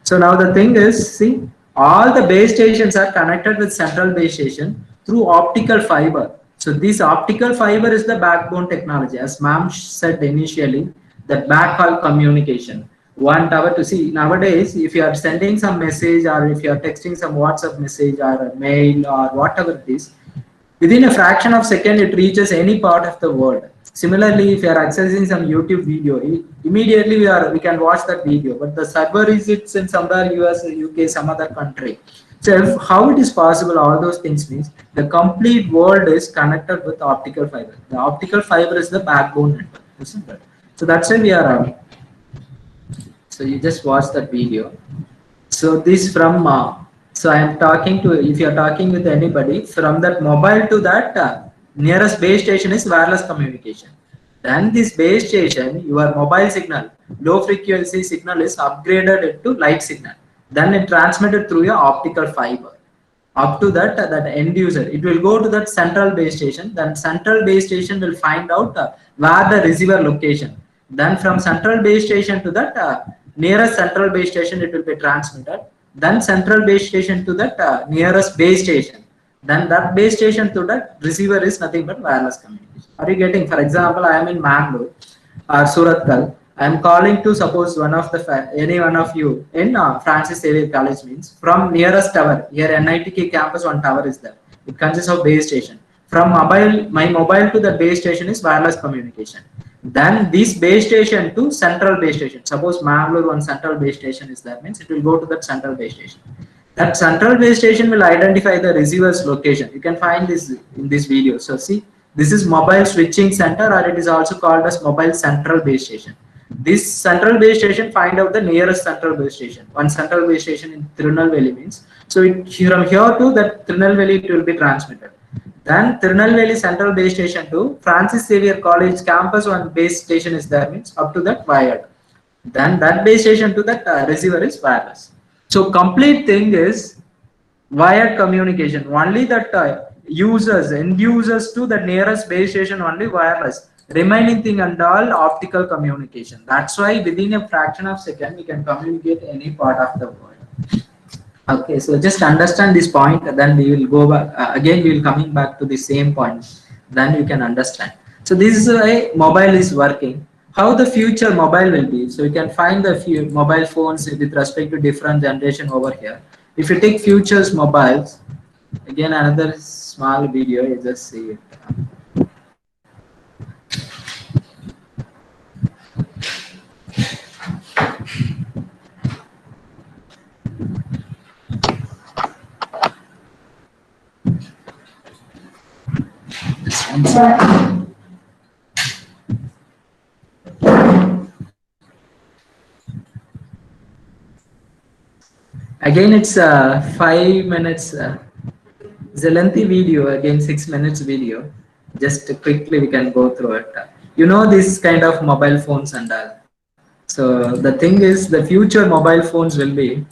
So now the thing is, see, all the base stations are connected with central base station through optical fiber. So this optical fiber is the backbone technology, as ma'am said initially, that backhaul communication. One tower to see nowadays, if you are sending some message or if you are texting some WhatsApp message or a mail or whatever it is, within a fraction of second, it reaches any part of the world. Similarly, if you are accessing some YouTube video, immediately we can watch that video. But the server is it's in somewhere US, UK, some other country. So how it is possible? All those things means the complete world is connected with optical fiber. The optical fiber is the backbone network, isn't it? So that's why we are. So you just watch that video. So this from so I am talking to, if you are talking with anybody from that mobile to that nearest base station is wireless communication. Then this base station, your mobile signal, low frequency signal is upgraded into light signal. Then it transmitted through your optical fiber up to that that end user. It will go to that central base station. Then central base station will find out where the receiver location. Then from central base station to that nearest central base station, it will be transmitted. Then central base station to that nearest base station. Then that base station to that receiver is nothing but wireless communication. Are you getting? For example, I am in Mangalore or Suratkal. I am calling to, suppose one of the any one of you in Francis Xavier College, means from nearest tower. Here NITK campus, one tower is there. It consists of base station. From mobile, my mobile to the base station is wireless communication. Then this base station to central base station. Suppose Mangalore one central base station is there, means it will go to that central base station. That central base station will identify the receiver's location. You can find this in this video. So see, this is mobile switching center, or it is also called as mobile central base station. This central base station find out the nearest central base station. One central base station in Tirunelveli means. So it, from here to that Tirunelveli, it will be transmitted. Then Tirunelveli central base station to Francis Xavier College campus, one base station is there, means up to that wired. Then that base station to that receiver is wireless. So complete thing is wired communication. Only that users, end users to the nearest base station only wireless. Remaining thing and all optical communication. That's why within a fraction of second we can communicate any part of the world. Okay, so just understand this point, then we will go back again. We will coming back to the same point. Then you can understand. So this is why mobile is working. How the future mobile will be. So you can find the few mobile phones with respect to different generation over here. If you take futures mobiles, again another small video. You just see it. Again, it's 5 minutes. It's a lengthy video. Again, 6 minutes video. Just quickly we can go through it. You know this kind of mobile phones and all. So the thing is, the future mobile phones will be.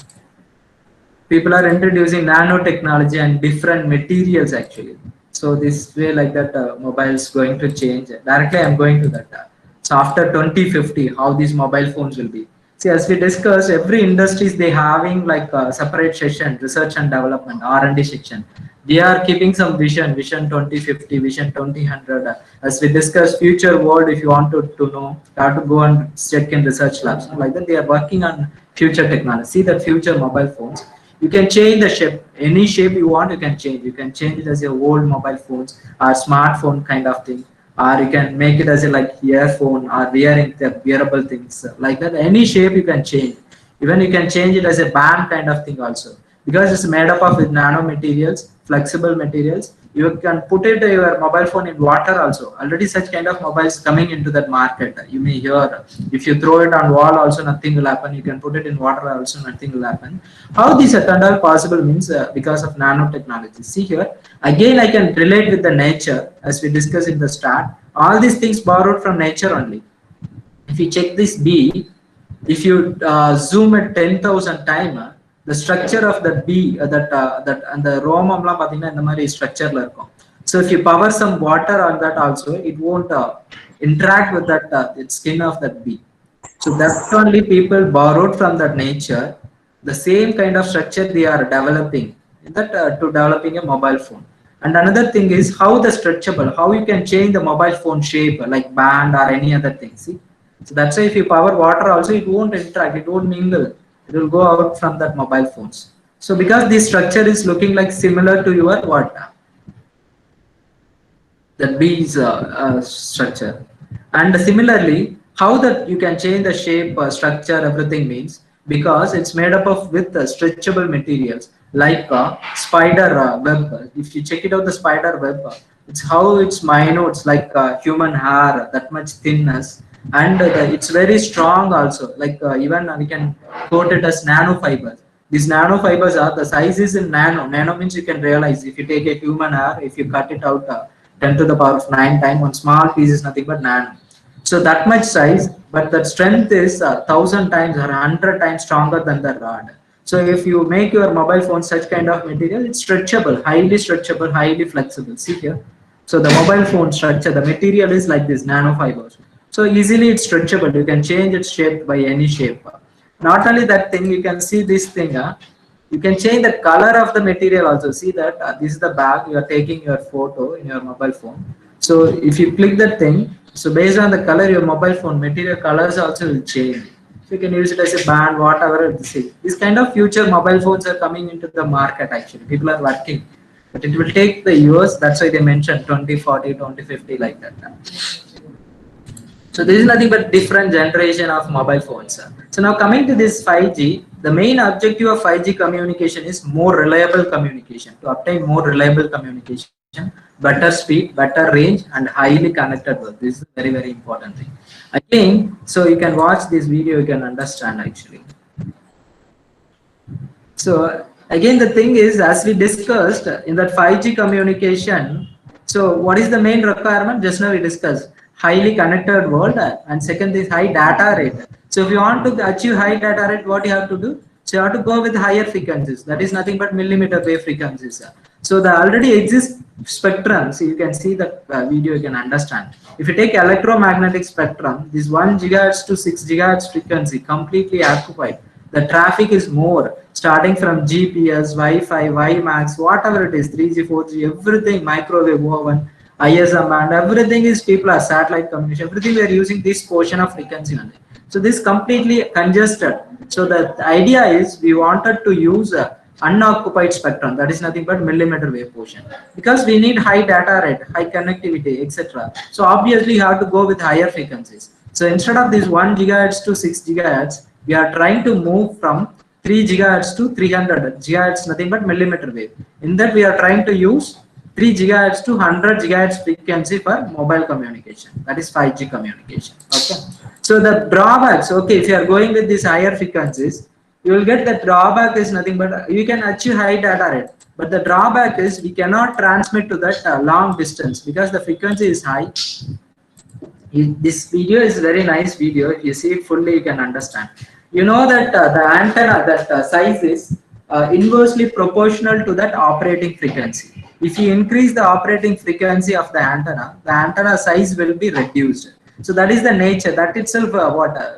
People are introducing nanotechnology and different materials actually. So this way like that mobile is going to change. Directly I'm going to that. So after 2050, how these mobile phones will be. See, as we discussed, every industries they having like a separate section, research and development, R&D section. They are keeping some vision 2050, vision 2000. As we discussed, future world, if you want to know, have to go and check in research labs. Like that, they are working on future technology. See that future mobile phones. You can change the shape, any shape you want, you can change. You can change it as your old mobile phones or smartphone kind of thing, or you can make it as a like earphone or wearing the wearable things like that. Any shape you can change. Even you can change it as a band kind of thing also, because it's made up of with nano materials, flexible materials. You can put it your mobile phone in water also. Already such kind of mobiles coming into that market. You may hear, if you throw it on wall also nothing will happen. You can put it in water also nothing will happen. How this at all possible means because of nanotechnology. See here, again I can relate with the nature as we discussed in the start. All these things borrowed from nature only. If you check this bee, if you zoom at 10,000 times, the structure of that bee, that and the romam la pathina indha mari structure la irukum. So if you power some water on that also, it won't interact with that skin of that bee. So that's only people borrowed from that nature. The same kind of structure they are developing that to developing a mobile phone. And another thing is how the stretchable, how you can change the mobile phone shape like band or any other thing. See, so that's why if you power water also, it won't interact, it won't mingle. It will go out from that mobile phones. So because this structure is looking like similar to your what? That bees structure. And similarly, how that you can change the shape, structure, everything means because it's made up of with stretchable materials like spider web. If you check it out, the spider web, it's how it's minute, it's like human hair, that much thinness. And it's very strong also, like even we can quote it as nanofibers. These nanofibers are, the size is in nano. Nano means you can realize if you take a human hair, if you cut it out 10 to the power of 9 times, one small piece is nothing but nano. So that much size, but the strength is 1,000 times or 100 times stronger than the rod. So if you make your mobile phone such kind of material, it's stretchable, highly flexible. See here. So the mobile phone structure, the material is like this, nanofibers. So easily it's stretchable. You can change its shape by any shape. Not only that thing, you can see this thing. You can change the color of the material also. See that this is the back. You are taking your photo in your mobile phone. So if you click that thing, so based on the color, your mobile phone material colors also will change. So you can use it as a band, whatever it is. This kind of future mobile phones are coming into the market actually. People are working. But it will take the years. That's why they mentioned 2040, 2050 like that. So this is nothing but different generation of mobile phones. So now coming to this 5G, the main objective of 5G communication is more reliable communication. To obtain more reliable communication, better speed, better range, and highly connected world. This is a very, very important thing. Again, so you can watch this video, you can understand actually. So again, the thing is, as we discussed in that 5G communication, so what is the main requirement? Just now we discussed highly connected world, and second is high data rate. So if you want to achieve high data rate, what you have to do? So you have to go with higher frequencies. That is nothing but millimeter wave frequencies. So the already exist spectrum. So you can see the video, you can understand. If you take electromagnetic spectrum, this 1 gigahertz to 6 gigahertz frequency completely occupied. The traffic is more, starting from GPS, Wi-Fi, WiMAX, whatever it is, 3G, 4G, everything, microwave oven, ISM, and everything is people are satellite communication. Everything we are using this portion of frequency only. So this completely congested. So the idea is we wanted to use unoccupied spectrum, that is nothing but millimeter wave portion, because we need high data rate, high connectivity, etc. So obviously you have to go with higher frequencies. So instead of this 1 gigahertz to 6 gigahertz, we are trying to move from 3 gigahertz to 300 gigahertz, nothing but millimeter wave. In that we are trying to use 3 gigahertz to 100 gigahertz frequency for mobile communication. That is 5G communication. Okay. So the drawbacks, okay, if you are going with these higher frequencies, you will get the drawback is nothing but you can achieve high data rate. But the drawback is we cannot transmit to that long distance because the frequency is high. This video is very nice video. If you see it fully, you can understand. You know that the antenna, that size is inversely proportional to that operating frequency. If you increase the operating frequency of the antenna size will be reduced. So that is the nature. That itself,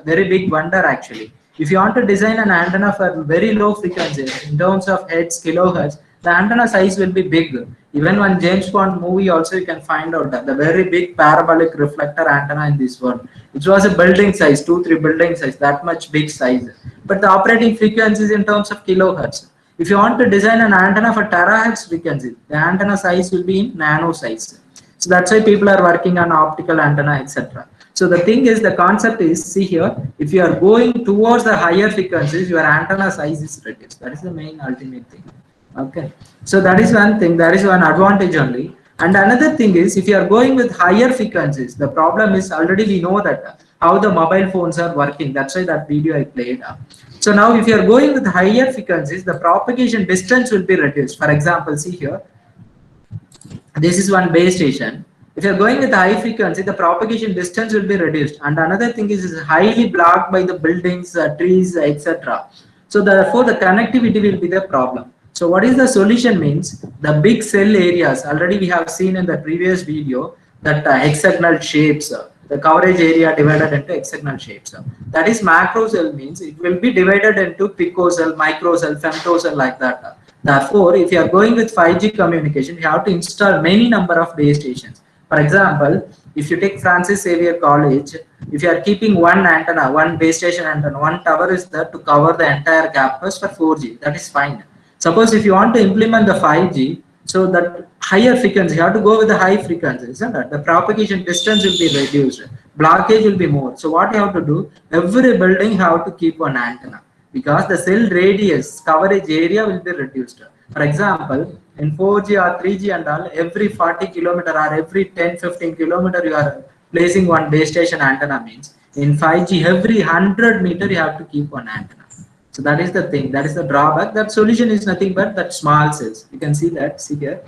very big wonder actually. If you want to design an antenna for very low frequencies in terms of hertz, kilohertz, the antenna size will be big. Even one James Bond movie also you can find out that the very big parabolic reflector antenna in this world. It was a building size, 2-3 building size, that much big size. But the operating frequencies in terms of kilohertz. If you want to design an antenna for terahertz frequency, the antenna size will be in nano size. So that's why people are working on optical antenna, etc. So the thing is, the concept is, see here, if you are going towards the higher frequencies, your antenna size is reduced. That is the main ultimate thing. Okay. So that is one thing, that is one advantage only. And another thing is, if you are going with higher frequencies, the problem is already we know that how the mobile phones are working. That's why that video I played. So now if you are going with higher frequencies, the propagation distance will be reduced. For example, see here, this is one base station. If you are going with high frequency, the propagation distance will be reduced. And another thing is highly blocked by the buildings, trees, etc. So therefore, the connectivity will be the problem. So what is the solution means? The big cell areas, already we have seen in the previous video that hexagonal shapes, the coverage area divided into hexagonal shapes. That is macro cell means it will be divided into picocell, microcell, femtocell like that. Therefore, if you are going with 5G communication, you have to install many number of base stations. For example, if you take Francis Xavier College, if you are keeping one antenna, one base station antenna, one tower is there to cover the entire campus for 4G, that is fine. Suppose if you want to implement the 5G, so that higher frequency, you have to go with the high frequency, isn't that? The propagation distance will be reduced, blockage will be more. So what you have to do, every building have to keep one antenna because the cell radius, coverage area will be reduced. For example, in 4G or 3G and all, every 40 kilometer or every 10-15 kilometer you are placing one base station antenna means. In 5G, every 100 meter you have to keep one antenna. So that is the thing, that is the drawback. That solution is nothing but that small cells. You can see that, see here.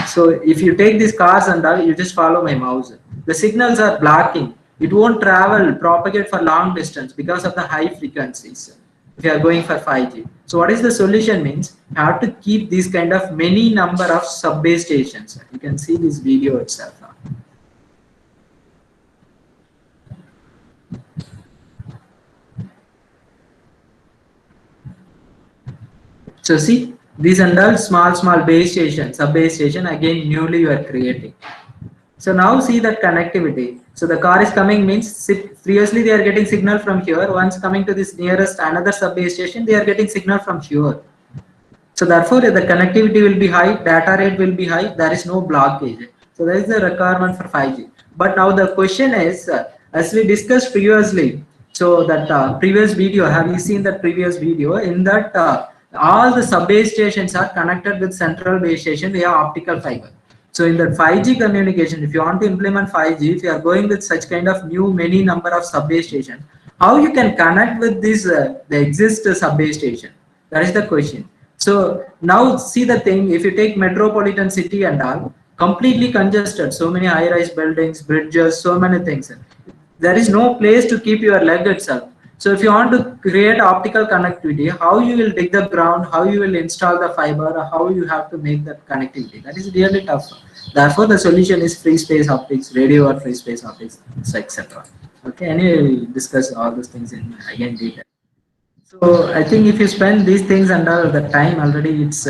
So if you take these cars and all, you just follow my mouse. The signals are blocking. It won't travel, propagate for long distance because of the high frequencies. If you are going for 5G. So what is the solution means? You have to keep these kind of many number of sub-base stations. You can see this video itself. So see, these and all small base station, sub-base station, again newly you are creating. So now see that connectivity. So the car is coming means previously they are getting signal from here. Once coming to this nearest another sub-base station, they are getting signal from here. So therefore the connectivity will be high, data rate will be high, there is no blockage. So that is the requirement for 5G. But now the question is, as we discussed previously, so that previous video, have you seen that previous video? In that all the sub-base stations are connected with central base station via optical fiber. So in that 5G communication, if you want to implement 5G, if you are going with such kind of new many number of sub-base station, how you can connect with this the exist sub-base station? That is the question. So now see the thing, if you take metropolitan city and all, completely congested, so many high-rise buildings, bridges, so many things. There is no place to keep your leg itself. So if you want to create optical connectivity, how you will dig the ground, how you will install the fiber, how you have to make that connectivity, that is really tough. Therefore, the solution is free space optics, radio or free space optics, etc. Okay, anyway, we discuss all those things in again detail. So I think if you spend these things under the time already, it's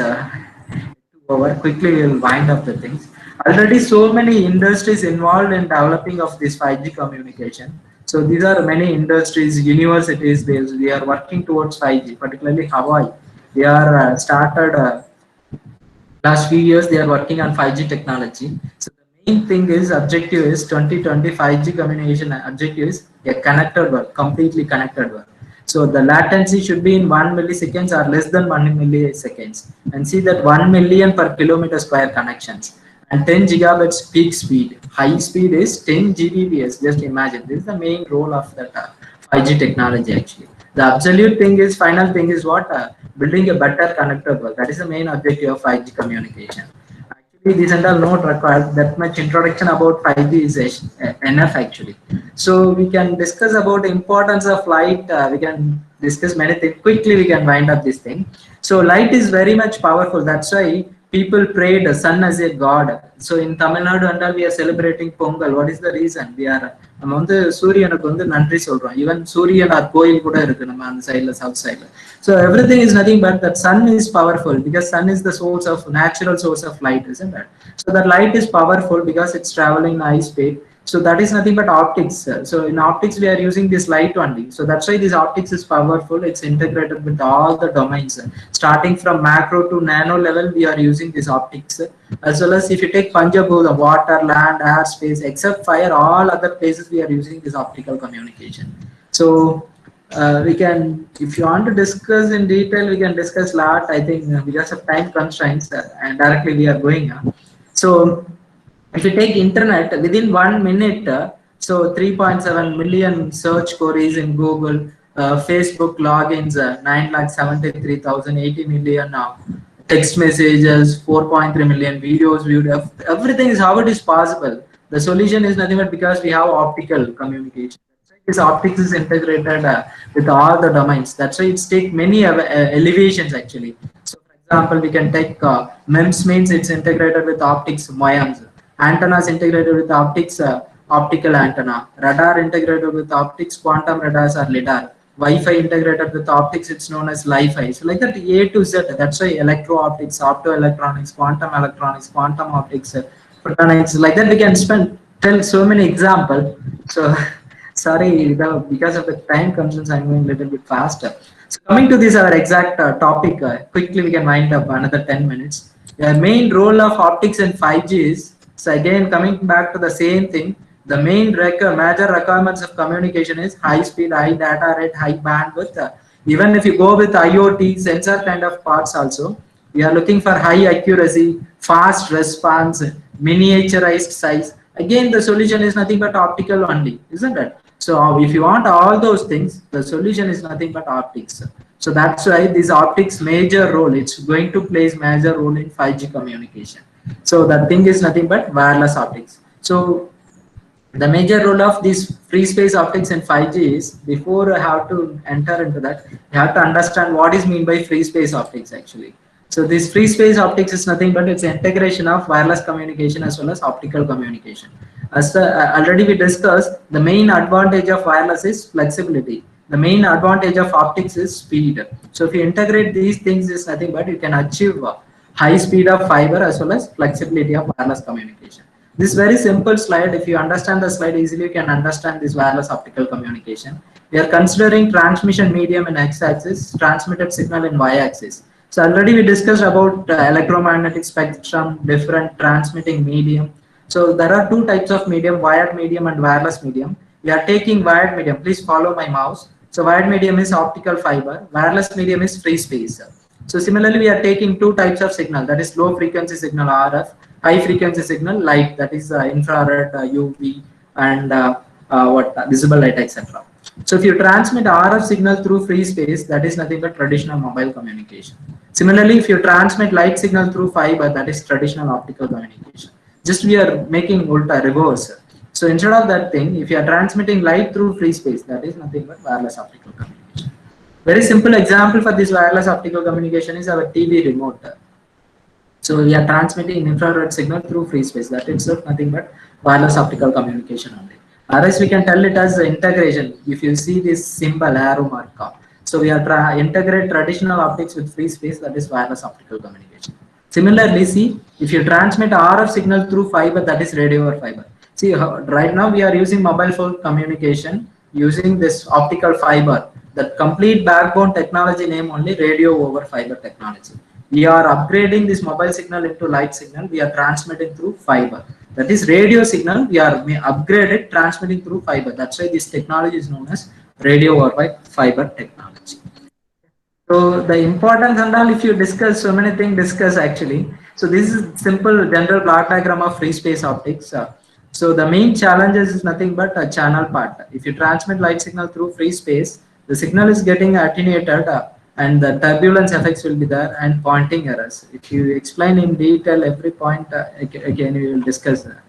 over. Quickly, we will wind up the things. Already, so many industries involved in developing of this 5G communication. So these are many industries, universities. They are working towards 5G. Particularly Hawaii, they are started last few years. They are working on 5G technology. So the main thing is objective is 2020 5G communication. Objective is a connected world, completely connected world. So the latency should be in 1 milliseconds or less than 1 milliseconds, and see that 1 million per kilometer square connections and 10 gigabits peak speed. High speed is 10 Gbps. Just imagine, this is the main role of that 5G technology actually. The absolute thing is, final thing is what? Building a better connected world. That is the main objective of 5G communication. These and all not required. That much introduction about 5G is enough actually. So we can discuss about the importance of light. We can discuss many things. Quickly we can wind up this thing. So light is very much powerful. That's why people prayed the sun as a god. So in Tamil Nadu and all, we are celebrating Pongal. What is the reason? We are நம்ம வந்து சூரியனுக்கு வந்து நன்றி சொல்றோம். Even சூரியன் கோயில் கூட இருக்கு நம்ம அந்த சைடுல, சவுத் சைடுல. So everything is nothing but that sun is powerful because sun is the source of natural source of light, isn't it? So that light is powerful because it's traveling high speed. So that is nothing but optics. So in optics we are using this light only. So that's why this optics is powerful. It's integrated with all the domains. Starting from macro to nano level, we are using this optics. As well as if you take Panchabhuta, water, land, air, space, except fire, all other places we are using this optical communication. So we can, if you want to discuss in detail, we can discuss a lot. I think because of time constraints, and directly we are going. So if you take internet, within 1 minute, so 3.7 million search queries in Google, Facebook logins, 9,73,000, 80 million text messages, 4.3 million videos viewed. Everything is how it is possible. The solution is nothing but because we have optical communication. This optics is integrated with all the domains. That's why it's take many elevations actually. So for example, we can take MEMS means it's integrated with optics, MOEMs. Antennas integrated with optics, optical antenna. Radar integrated with optics, quantum radars or LIDAR. Wi-Fi integrated with optics, it's known as Li-Fi. So like that, A to Z. That's why electro-optics, optoelectronics, quantum electronics, quantum optics, photonics. Like that, we can tell so many examples. So sorry, because of the time constraints, I'm going a little bit faster. So coming to this our exact topic, quickly we can wind up another 10 minutes. The main role of optics in 5G is, so again coming back to the same thing, the main major requirements of communication is high speed, high data rate, high bandwidth. Even if you go with IoT sensor kind of parts also, we are looking for high accuracy, fast response, miniaturized size. Again, the solution is nothing but optical only, isn't it? So if you want all those things, the solution is nothing but optics. So that's why this optics major role, it's going to play major role in 5G communication. So the thing is nothing but wireless optics. So the major role of this free space optics in 5G is, before I have to enter into that, you have to understand what is mean by free space optics actually. So this free space optics is nothing but it's integration of wireless communication as well as optical communication. As already we discussed, the main advantage of wireless is flexibility. The main advantage of optics is speed. So if you integrate these things, is nothing but you can achieve high speed of fiber as well as flexibility of wireless communication. This very simple slide, if you understand the slide easily, you can understand this wireless optical communication. We are considering transmission medium in x-axis, transmitted signal in y-axis. So already we discussed about electromagnetic spectrum, different transmitting medium. So there are two types of medium, wired medium and wireless medium. We are taking wired medium. Please follow my mouse. So wired medium is optical fiber. Wireless medium is free space. So similarly, we are taking two types of signal, that is low frequency signal RF, high frequency signal light, that is infrared, UV, and visible light, etc. So if you transmit RF signal through free space, that is nothing but traditional mobile communication. Similarly, if you transmit light signal through fiber, that is traditional optical communication. Just we are making ulta reverse. So instead of that thing, if you are transmitting light through free space, that is nothing but wireless optical communication. Very simple example for this wireless optical communication is our TV remote. So we are transmitting infrared signal through free space. That itself nothing but wireless optical communication only. Otherwise, we can tell it as integration. If you see this symbol arrow mark, so we are integrate traditional optics with free space. That is wireless optical communication. Similarly, see, if you transmit RF signal through fiber, that is radio over fiber. See, right now we are using mobile phone communication using this optical fiber. The complete backbone technology name only radio over fiber technology. We are upgrading this mobile signal into light signal. We are transmitting through fiber. That is radio signal. We upgraded transmitting through fiber. That's why this technology is known as radio over fiber technology. So the importance and all, if you discuss so many things, discuss actually. So this is simple general block diagram of free space optics. So the main challenges is nothing but a channel part. If you transmit light signal through free space, the signal is getting attenuated and the turbulence effects will be there and pointing errors. If you explain in detail every point, again we will discuss that.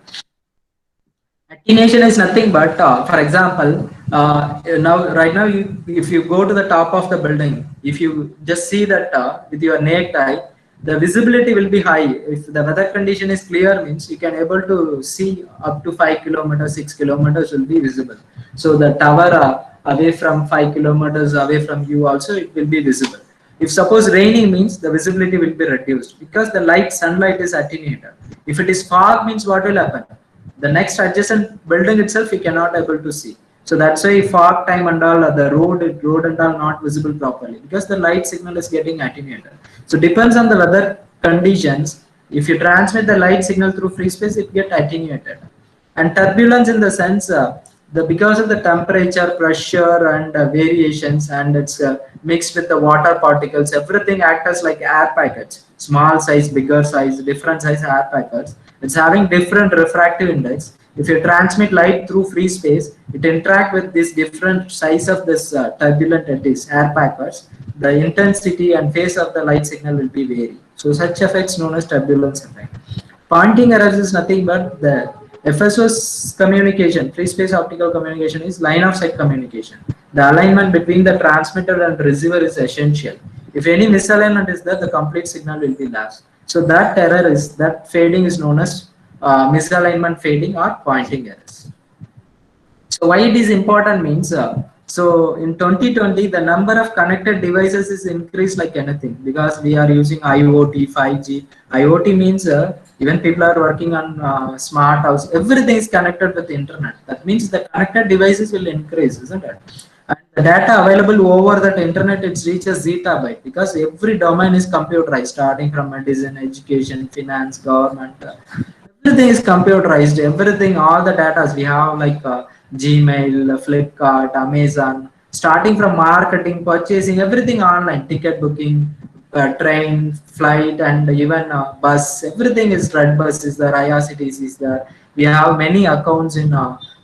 Attenuation is nothing but, for example, right now, if you go to the top of the building, if you just see that with your naked eye, the visibility will be high. If the weather condition is clear, means you can able to see up to 5 kilometers, 6 kilometers will be visible. So the tower away from 5 kilometers away from you also, it will be visible. If suppose raining, means the visibility will be reduced because the sunlight is attenuated. If it is fog, means what will happen? The next adjacent building itself you cannot able to see. So that's why fog time and all, the road and all not visible properly because the light signal is getting attenuated. So depends on the weather conditions. If you transmit the light signal through free space, it get attenuated. And turbulence in the sense, because of the temperature, pressure, and variations, and it's mixed with the water particles, everything acts as like air packets, small size, bigger size, different size air packets. It's having different refractive index. If you transmit light through free space, it interact with this different size of this turbulent entities, air packets. The intensity and phase of the light signal will be vary. So such effects known as turbulence effect. Pointing errors is nothing but the FSO's communication, free space optical communication, is line of sight communication. The alignment between the transmitter and receiver is essential. If any misalignment is there, the complete signal will be lost. So that error is, that fading is known as misalignment fading or pointing errors. So why it is important means, so in 2020, the number of connected devices is increased like anything because we are using IoT, 5G. IoT means even people are working on smart house. Everything is connected with the internet. That means the connected devices will increase, isn't it? And the data available over that internet, it reaches zettabyte because every domain is computerized, starting from medicine, education, finance, government. Everything is computerized. Everything, all the data we have like Gmail, Flipkart, Amazon, starting from marketing, purchasing, everything online, ticket booking, train, flight, and even bus. Everything is Redbus is there, IRCTC is there. We have many accounts in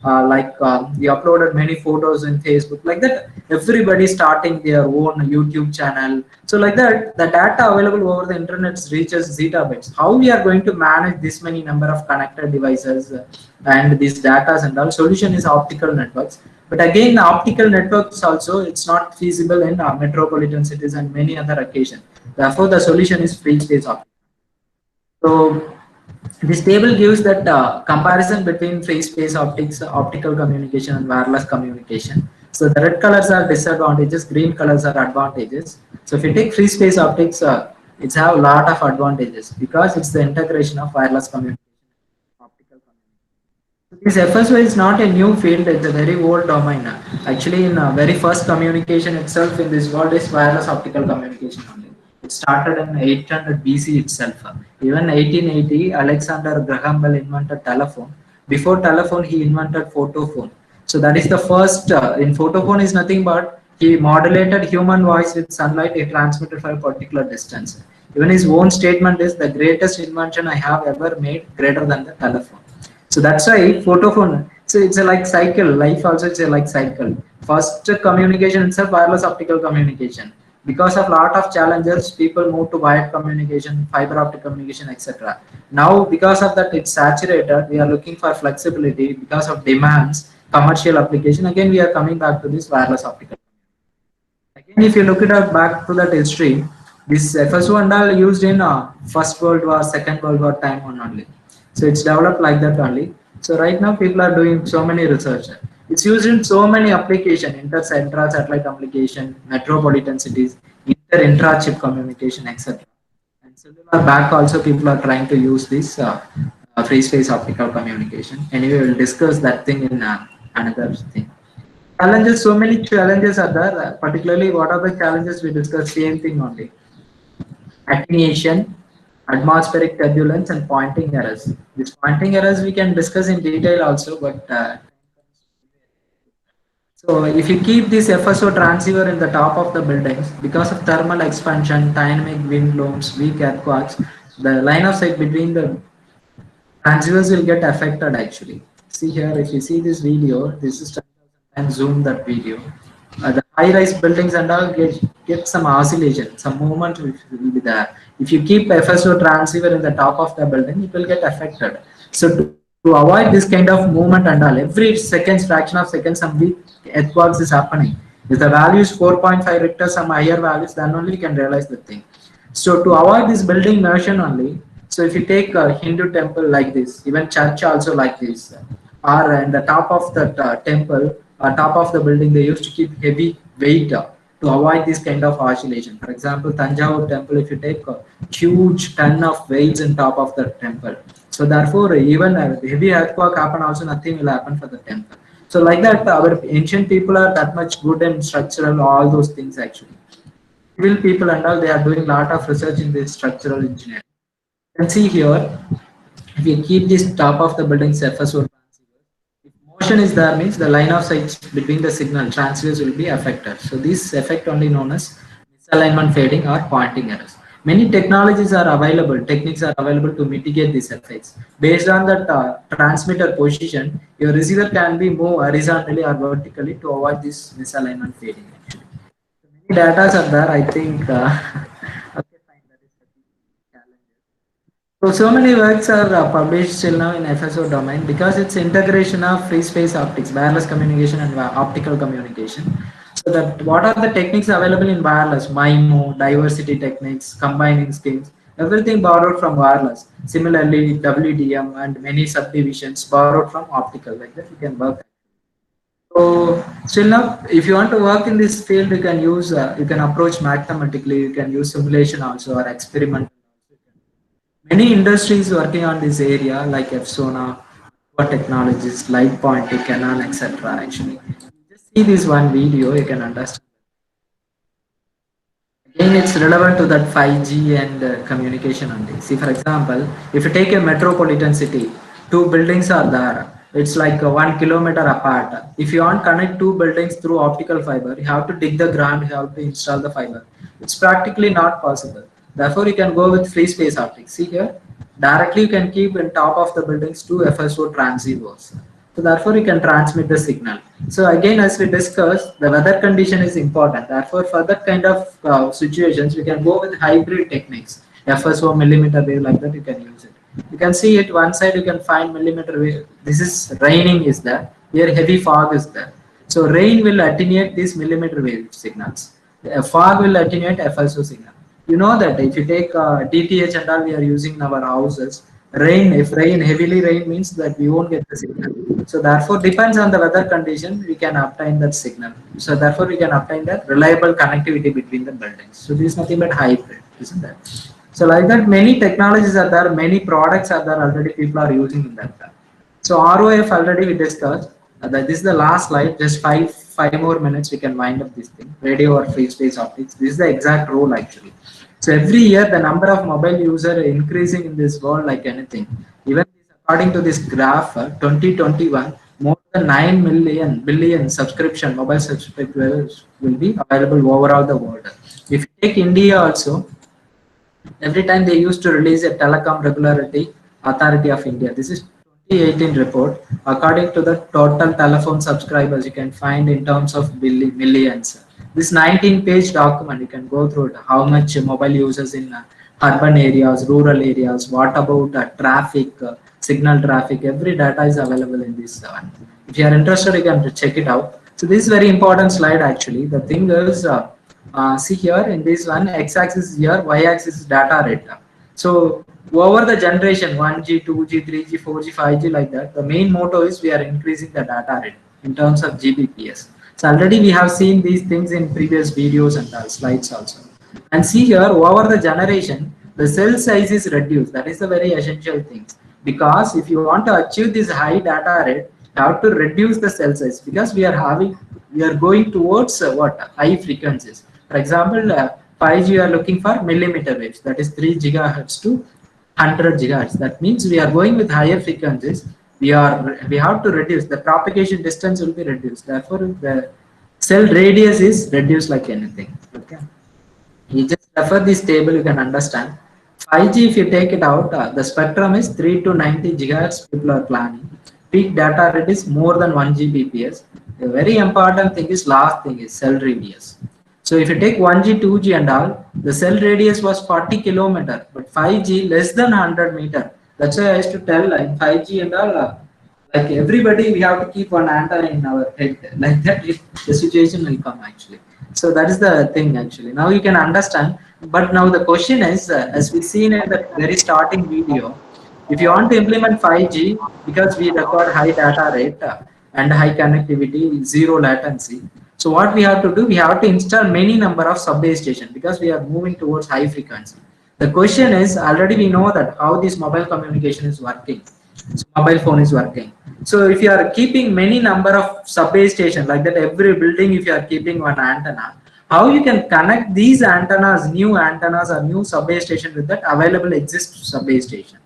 we uploaded many photos in Facebook, like that. Everybody starting their own YouTube channel. So like that, the data available over the internet reaches zettabytes. How we are going to manage this many number of connected devices and these data and all? Solution is optical networks. But again, the optical networks also, it's not feasible in metropolitan cities and many other occasions. Therefore, the solution is free space optics. So this table gives that comparison between free space optics, optical communication, and wireless communication. So the red colors are disadvantages, green colors are advantages. So if you take free space optics, it's have a lot of advantages because it's the integration of wireless communication, optical communication. This FSO is not a new field; it's a very old domain. Actually, in very first communication itself in this world is wireless optical communication only. It started in 800 BC itself. Even 1880, Alexander Graham Bell invented telephone. Before telephone, he invented photophone. So that is the first. In photophone is nothing but he modulated human voice with sunlight. He transmitted for a particular distance. Even his own statement is the greatest invention I have ever made, greater than the telephone. So that's why photophone. So it's a like cycle. Life also it's a like cycle. First communication itself, wireless optical communication. Because of lot of challenges, people move to wired communication, fiber optic communication, etc. Now, because of that, it's saturated. We are looking for flexibility because of demands, commercial application. Again, we are coming back to this wireless optical. Again, if you look it up back to that history, this FSO and all used in First World War, Second World War time on only. So it's developed like that only. So right now people are doing so many research. It's used in so many applications, intra satellite communication, metropolitan cities, intra chip communication, etc. And cellular back also people are trying to use this free space optical communication. Anyway, we'll discuss that thing in another thing. Challenges, so many challenges are there. Particularly, what are the challenges we discuss? Same thing only. Attenuation, atmospheric turbulence, and pointing errors. These pointing errors we can discuss in detail also, but so if you keep this FSO transceiver in the top of the buildings, because of thermal expansion, dynamic wind loads, weak earthquakes, the line of sight between the transceivers will get affected actually. See here, if you see this video, this is and zoom that video. The high-rise buildings and all get some oscillation, some movement will be there. If you keep FSO transceiver in the top of the building, it will get affected. So to avoid this kind of movement and all, every seconds, fraction of seconds, some weak earthquakes is happening. If the value is 4.5 Richter, some higher values, then only you can realize the thing. So to avoid this building motion only, so if you take a Hindu temple like this, even church also like this, or in the top of the temple, top of the building, they used to keep heavy weight to avoid this kind of oscillation. For example, Tanjavur temple, if you take a huge ton of weights in top of the temple, so therefore even a heavy earthquake happen also, nothing will happen for the temple. So like that, our ancient people are that much good in structural, all those things actually. Civil people and all, they are doing a lot of research in this structural engineering. You can see here, if you keep this top of the building surface or transceiver, if motion is there means the line of sight between the signal transceivers will be affected. So this effect only known as misalignment fading or pointing errors. Many technologies are available, techniques are available to mitigate these effects. Based on that transmitter position, your receiver can be moved horizontally or vertically to avoid this misalignment fading. Actually, so many data are there. I think. Okay, fine. That is the challenge. So many works are published till now in FSO domain because it's integration of free space optics, wireless communication and optical communication. So that what are the techniques available in wireless? MIMO, diversity techniques, combining schemes, everything borrowed from wireless. Similarly, WDM and many subdivisions borrowed from optical. Like that, you can work. So still now, if you want to work in this field, you can use, you can approach mathematically. You can use simulation also or experiment. Many industries working on this area like Epsona, Aqua Technologies, Light Point, Canon, etc. Actually, just see this one video, you can understand. Again, it's relevant to that 5G and communication only. See, for example, if you take a metropolitan city, two buildings are there. It's like 1 kilometer apart. If you want to connect two buildings through optical fiber, you have to dig the ground, you have to install the fiber. It's practically not possible. Therefore, you can go with free space optics. See here, directly you can keep in top of the buildings two FSO transceivers. So therefore, you can transmit the signal. So again, as we discussed, the weather condition is important. Therefore, for that kind of situations, we can go with hybrid techniques. FSO, millimeter wave, like that, you can use it. You can see it one side, you can find millimeter wave. This is raining is there. Here, heavy fog is there. So rain will attenuate these millimeter wave signals. Fog will attenuate FSO signal. You know that if you take DTH and all we are using in our houses, if rain heavily rain means that we won't get the signal. So therefore depends on the weather condition we can obtain that signal. So therefore we can obtain that reliable connectivity between the buildings. So this is nothing but hybrid, isn't that? So like that many technologies are there, many products are there already people are using in that. So ROF already we discussed. This is the last slide. Just five more minutes we can wind up this thing. Radio or free space optics. This is the exact role actually. So every year the number of mobile users increasing in this world like anything. Even according to this graph, 2021 more than 9 billion subscription mobile subscribers will be available overall the world. If you take India also, every time they used to release a telecom regularity authority of India. This is 2018 report. According to the total telephone subscribers, you can find in terms of millions. This 19-page document, you can go through it, how much mobile users in urban areas, rural areas, what about traffic, signal traffic, every data is available in this one. If you are interested, you can check it out. So this is very important slide actually. The thing is, see here in this one, x-axis here, y-axis is data rate. So over the generation 1G, 2G, 3G, 4G, 5G like that, the main motto is we are increasing the data rate in terms of Gbps. So already we have seen these things in previous videos and slides also. And see here over the generation, the cell size is reduced. That is the very essential thing. Because if you want to achieve this high data rate, you have to reduce the cell size because we are going towards what high frequencies. For example, 5G we are looking for millimeter waves, that is 3 gigahertz to 100 gigahertz. That means we are going with higher frequencies. We have to reduce the propagation distance will be reduced. Therefore, the cell radius is reduced like anything. Okay. You just refer this table, you can understand. 5G, if you take it out, the spectrum is 3 to 90 gigahertz. People are planning. Peak data rate is more than 1 Gbps. The very important thing is last thing is cell radius. So if you take 1G, 2G and all, the cell radius was 40 kilometer, but 5G less than 100 meter. That's why I used to tell like 5G and all, like everybody, we have to keep one antenna in our head. Like that, the situation will come actually. So that is the thing actually. Now you can understand. But now the question is, as we seen in the very starting video, if you want to implement 5G, because we require high data rate and high connectivity, zero latency. So what we have to do, we have to install many number of sub-base stations because we are moving towards high frequency. The question is, already we know that how this mobile communication is working. So mobile phone is working. So if you are keeping many number of sub-base stations like that, every building, if you are keeping one antenna, how you can connect these antennas, new antennas or new sub-base station with that available exist sub-base station?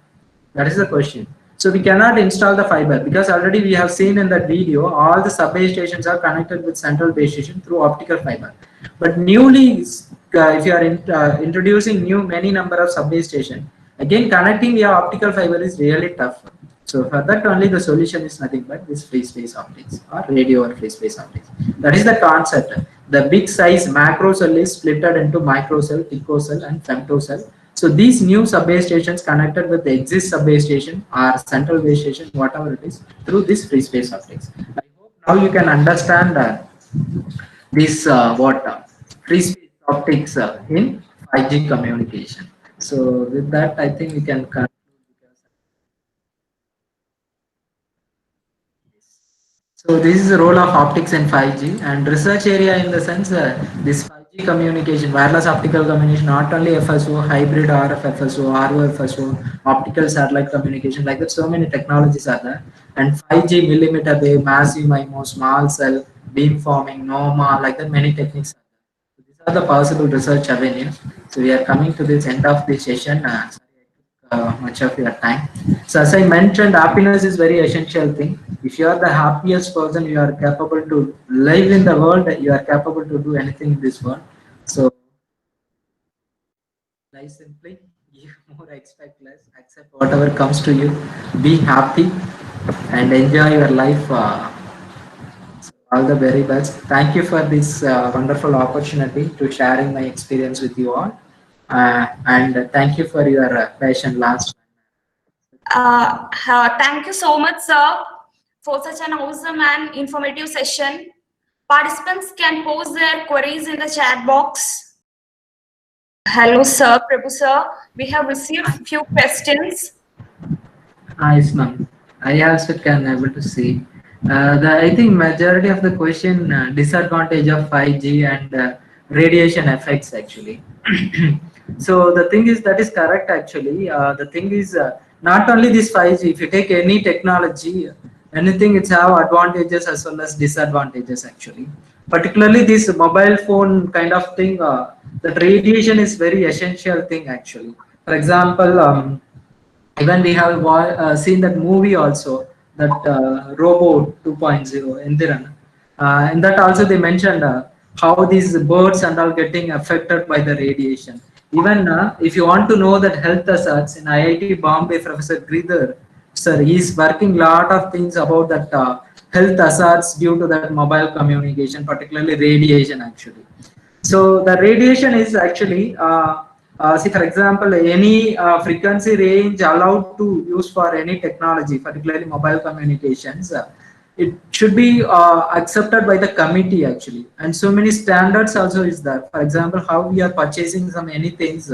That is the question. So we cannot install the fiber because already we have seen in that video, all the sub-base stations are connected with central base station through optical fiber. But newly, if you are introducing many number of sub-base station, again connecting via optical fiber is really tough. So for that only the solution is nothing but this free space optics or radio or free space optics. That is the concept. The big size macro cell is splitted into micro cell, picocell and femtocell. So these new sub-base stations connected with the exist sub-base station or central base station, whatever it is, through this free space optics. I hope now you can understand this free space optics in 5G communication. So with that, I think we can conclude. So this is the role of optics in 5G and research area in the sense this 5G communication, wireless optical communication, not only FSO, hybrid RF FSO, ROFSO, optical satellite communication, like that so many technologies are there. And 5G millimeter wave, massive MIMO, small cell, beamforming, NOMA, like that many techniques are there. So these are the possible research avenues. So we are coming to this end of the session. Much of your time. So as I mentioned, happiness is very essential thing. If you are the happiest person, you are capable to live in the world, you are capable to do anything in this world. So live simply, you more, expect less, accept whatever comes to you, be happy, and enjoy your life. All the very best. Thank you for this wonderful opportunity to sharing my experience with you all. And thank you for your patient last. Thank you so much, sir, for such an awesome and informative session. Participants can pose their queries in the chat box. Hello, sir, Prabhu, sir. We have received few questions. Yes, ma'am. I also can able to see. I think majority of the question disadvantage of 5G and radiation effects actually. So the thing is that is correct actually. The thing is not only this 5G. If you take any technology, anything it's have advantages as well as disadvantages actually. Particularly this mobile phone kind of thing. That radiation is very essential thing actually. For example. Even we have seen that movie also, that Robo 2.0 Indiran. In that also they mentioned how these birds and all getting affected by the radiation. Even if you want to know that health hazards in IIT Bombay, Professor Gridhar, sir, he is working lot of things about that health hazards due to that mobile communication, particularly radiation actually. So the radiation is actually, see for example, any frequency range allowed to use for any technology, particularly mobile communications, it should be accepted by the committee actually. And so many standards also is there. For example, how we are purchasing some any things,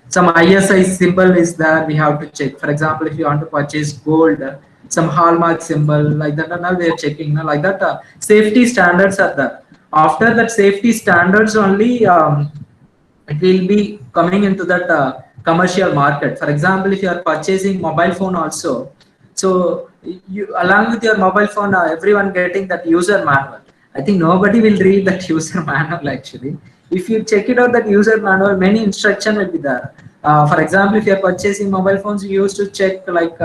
some ISI symbol is there, we have to check. For example, if you want to purchase gold, some hallmark symbol like that, and now we are checking like that. Safety standards are there. After that safety standards only, it will be coming into that commercial market. For example, if you are purchasing mobile phone also, so you along with your mobile phone, everyone getting that user manual. I think nobody will read that user manual actually. If you check it out, that user manual, many instruction will be there. For example, if you are purchasing mobile phones, you used to check like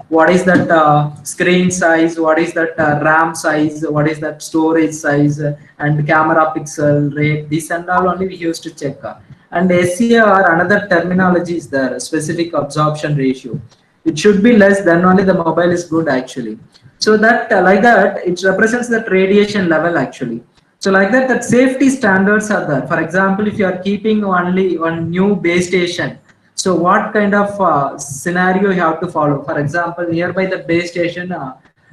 what is that screen size, what is that RAM size, what is that storage size, and camera pixel rate. This and all only we used to check. And SCR, another terminology is there, specific absorption ratio. It should be less, then only the mobile is good actually. So that like that, it represents that radiation level actually. So like that, that safety standards are there. For example, if you are keeping only one new base station, so what kind of scenario you have to follow? For example, nearby the base station,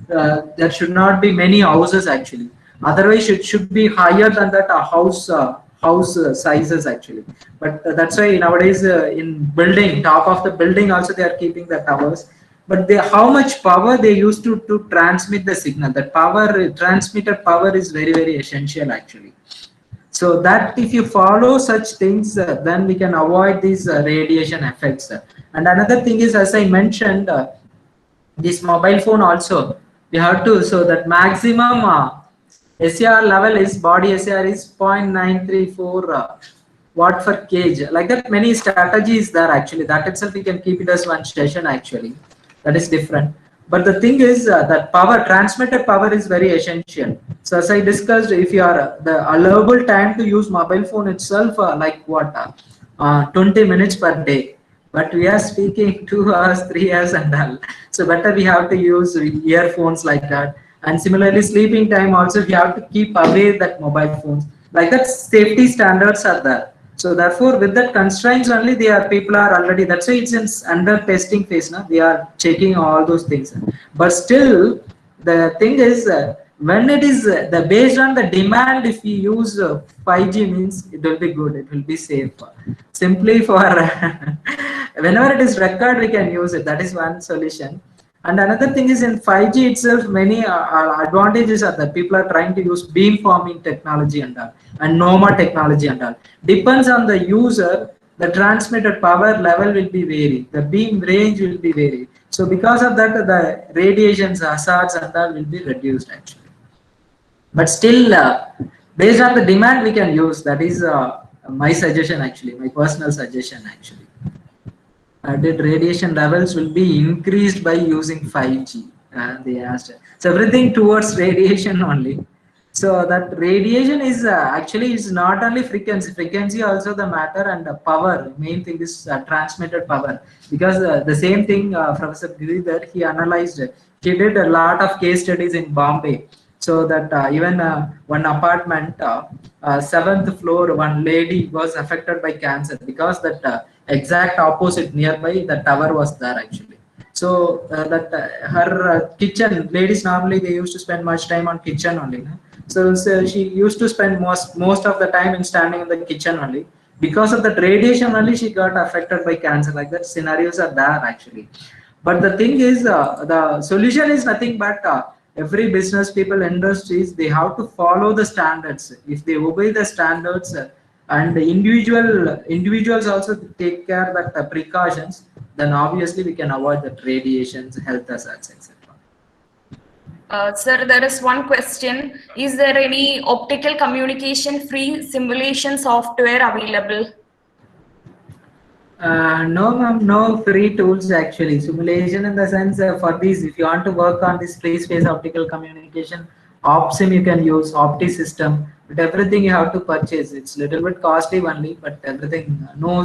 there should not be many houses actually. Otherwise, it should be higher than that house sizes actually. But that's why nowadays in building, top of the building also they are keeping the towers. But they, how much power they used to transmit the signal, that power, transmitted power is very, very essential actually. So that if you follow such things, then we can avoid these radiation effects. And another thing is, as I mentioned, this mobile phone also, we have to, so that maximum SCR level is, body SCR is 0.934 watt per kg. Like that, many strategies there actually. That itself we can keep it as one station actually. That is different. But the thing is that power, transmitted power is very essential. So as I discussed, if you are the allowable time to use mobile phone itself, like what, 20 minutes per day. But we are speaking 2 hours, 3 hours and all. So better we have to use earphones like that. And similarly, sleeping time also we have to keep away that mobile phones. Like that, safety standards are there. So therefore, with that constraints only, they are, people are already, that's why it's in under testing phase now. They are checking all those things. But still, the thing is, when it is the based on the demand, if we use 5G means it will be good, it will be safe. Simply for whenever it is required, we can use it. That is one solution. And another thing is in 5G itself, many advantages are that people are trying to use beamforming technology and all, and NOMA technology and all. Depends on the user, the transmitted power level will be vary, the beam range will be vary. So because of that, the radiations, hazards and all will be reduced actually. But still, based on the demand, we can use. That is my suggestion actually, my personal suggestion actually. That radiation levels will be increased by using 5G. They asked. So everything towards radiation only. So that radiation is actually is not only frequency also the matter, and power. Main thing is transmitted power, because the same thing Professor Giridhar, he analyzed. He did a lot of case studies in Bombay. So that even one apartment, seventh floor, one lady was affected by cancer because that exact opposite nearby the tower was there actually. So that her kitchen, ladies normally they used to spend much time on kitchen only. No? So she used to spend most of the time in standing in the kitchen only. Because of that radiation only, she got affected by cancer. Like that scenarios are there actually. But the thing is, the solution is nothing but every business people, industries, they have to follow the standards. If they obey the standards, and the individuals also take care that the precautions, then obviously we can avoid the radiations, health hazards, etc. Sir, there is one question. Is there any optical communication free simulation software available? No, ma'am, no free tools actually. Simulation in the sense for these, if you want to work on this free space optical communication, OpSim you can use, OptiSystem, but everything you have to purchase. It's little bit costly only, but everything, no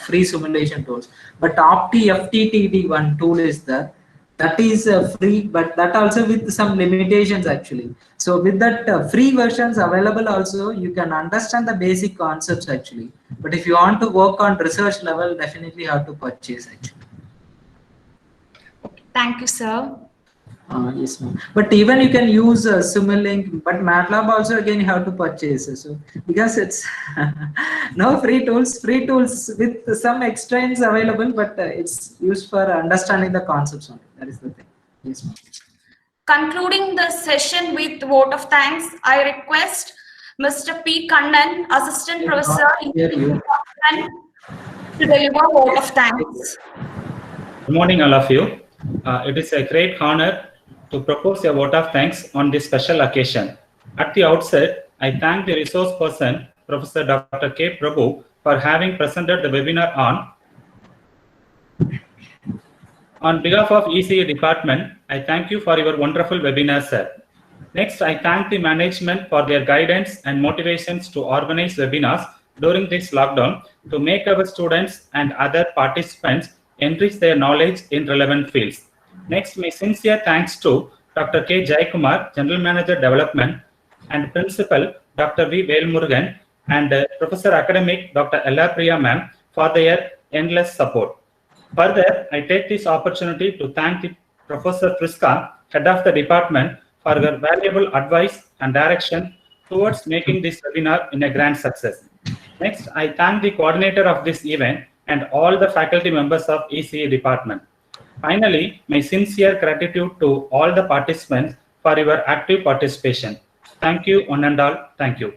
free simulation tools. But Opti FTTD one tool is there. That is free, but that also with some limitations actually. So with that free versions available also, you can understand the basic concepts actually. But if you want to work on research level, definitely have to purchase actually. Thank you, sir. Yes, ma'am. But even you can use Simulink, but MATLAB also again you have to purchase. So because it's no free tools with some extras available, but it's used for understanding the concepts only. That is the thing. Yes, ma'am. Concluding the session with vote of thanks, I request Mr. P. Kannan, Assistant Professor in Hear you. to deliver vote of thanks. Good morning, all of you. It is a great honor to propose a vote of thanks on this special occasion. At the outset, I thank the resource person, Professor Dr. K. Prabhu, for having presented the webinar on behalf of ECE department. I thank you for your wonderful webinar, sir. Next, I thank the management for their guidance and motivations to organize webinars during this lockdown to make our students and other participants enrich their knowledge in relevant fields. Next, my sincere thanks to Dr. K. Jaikumar, General Manager Development, and Principal Dr. V. Velmurugan, and Professor Academic Dr. Ella Priya ma'am for their endless support. Further, I take this opportunity to thank the Professor Priska, Head of the Department, for her valuable advice and direction towards making this webinar in a grand success. Next, I thank the coordinator of this event and all the faculty members of ECE department. Finally, my sincere gratitude to all the participants for your active participation. Thank you, one and all. Thank you.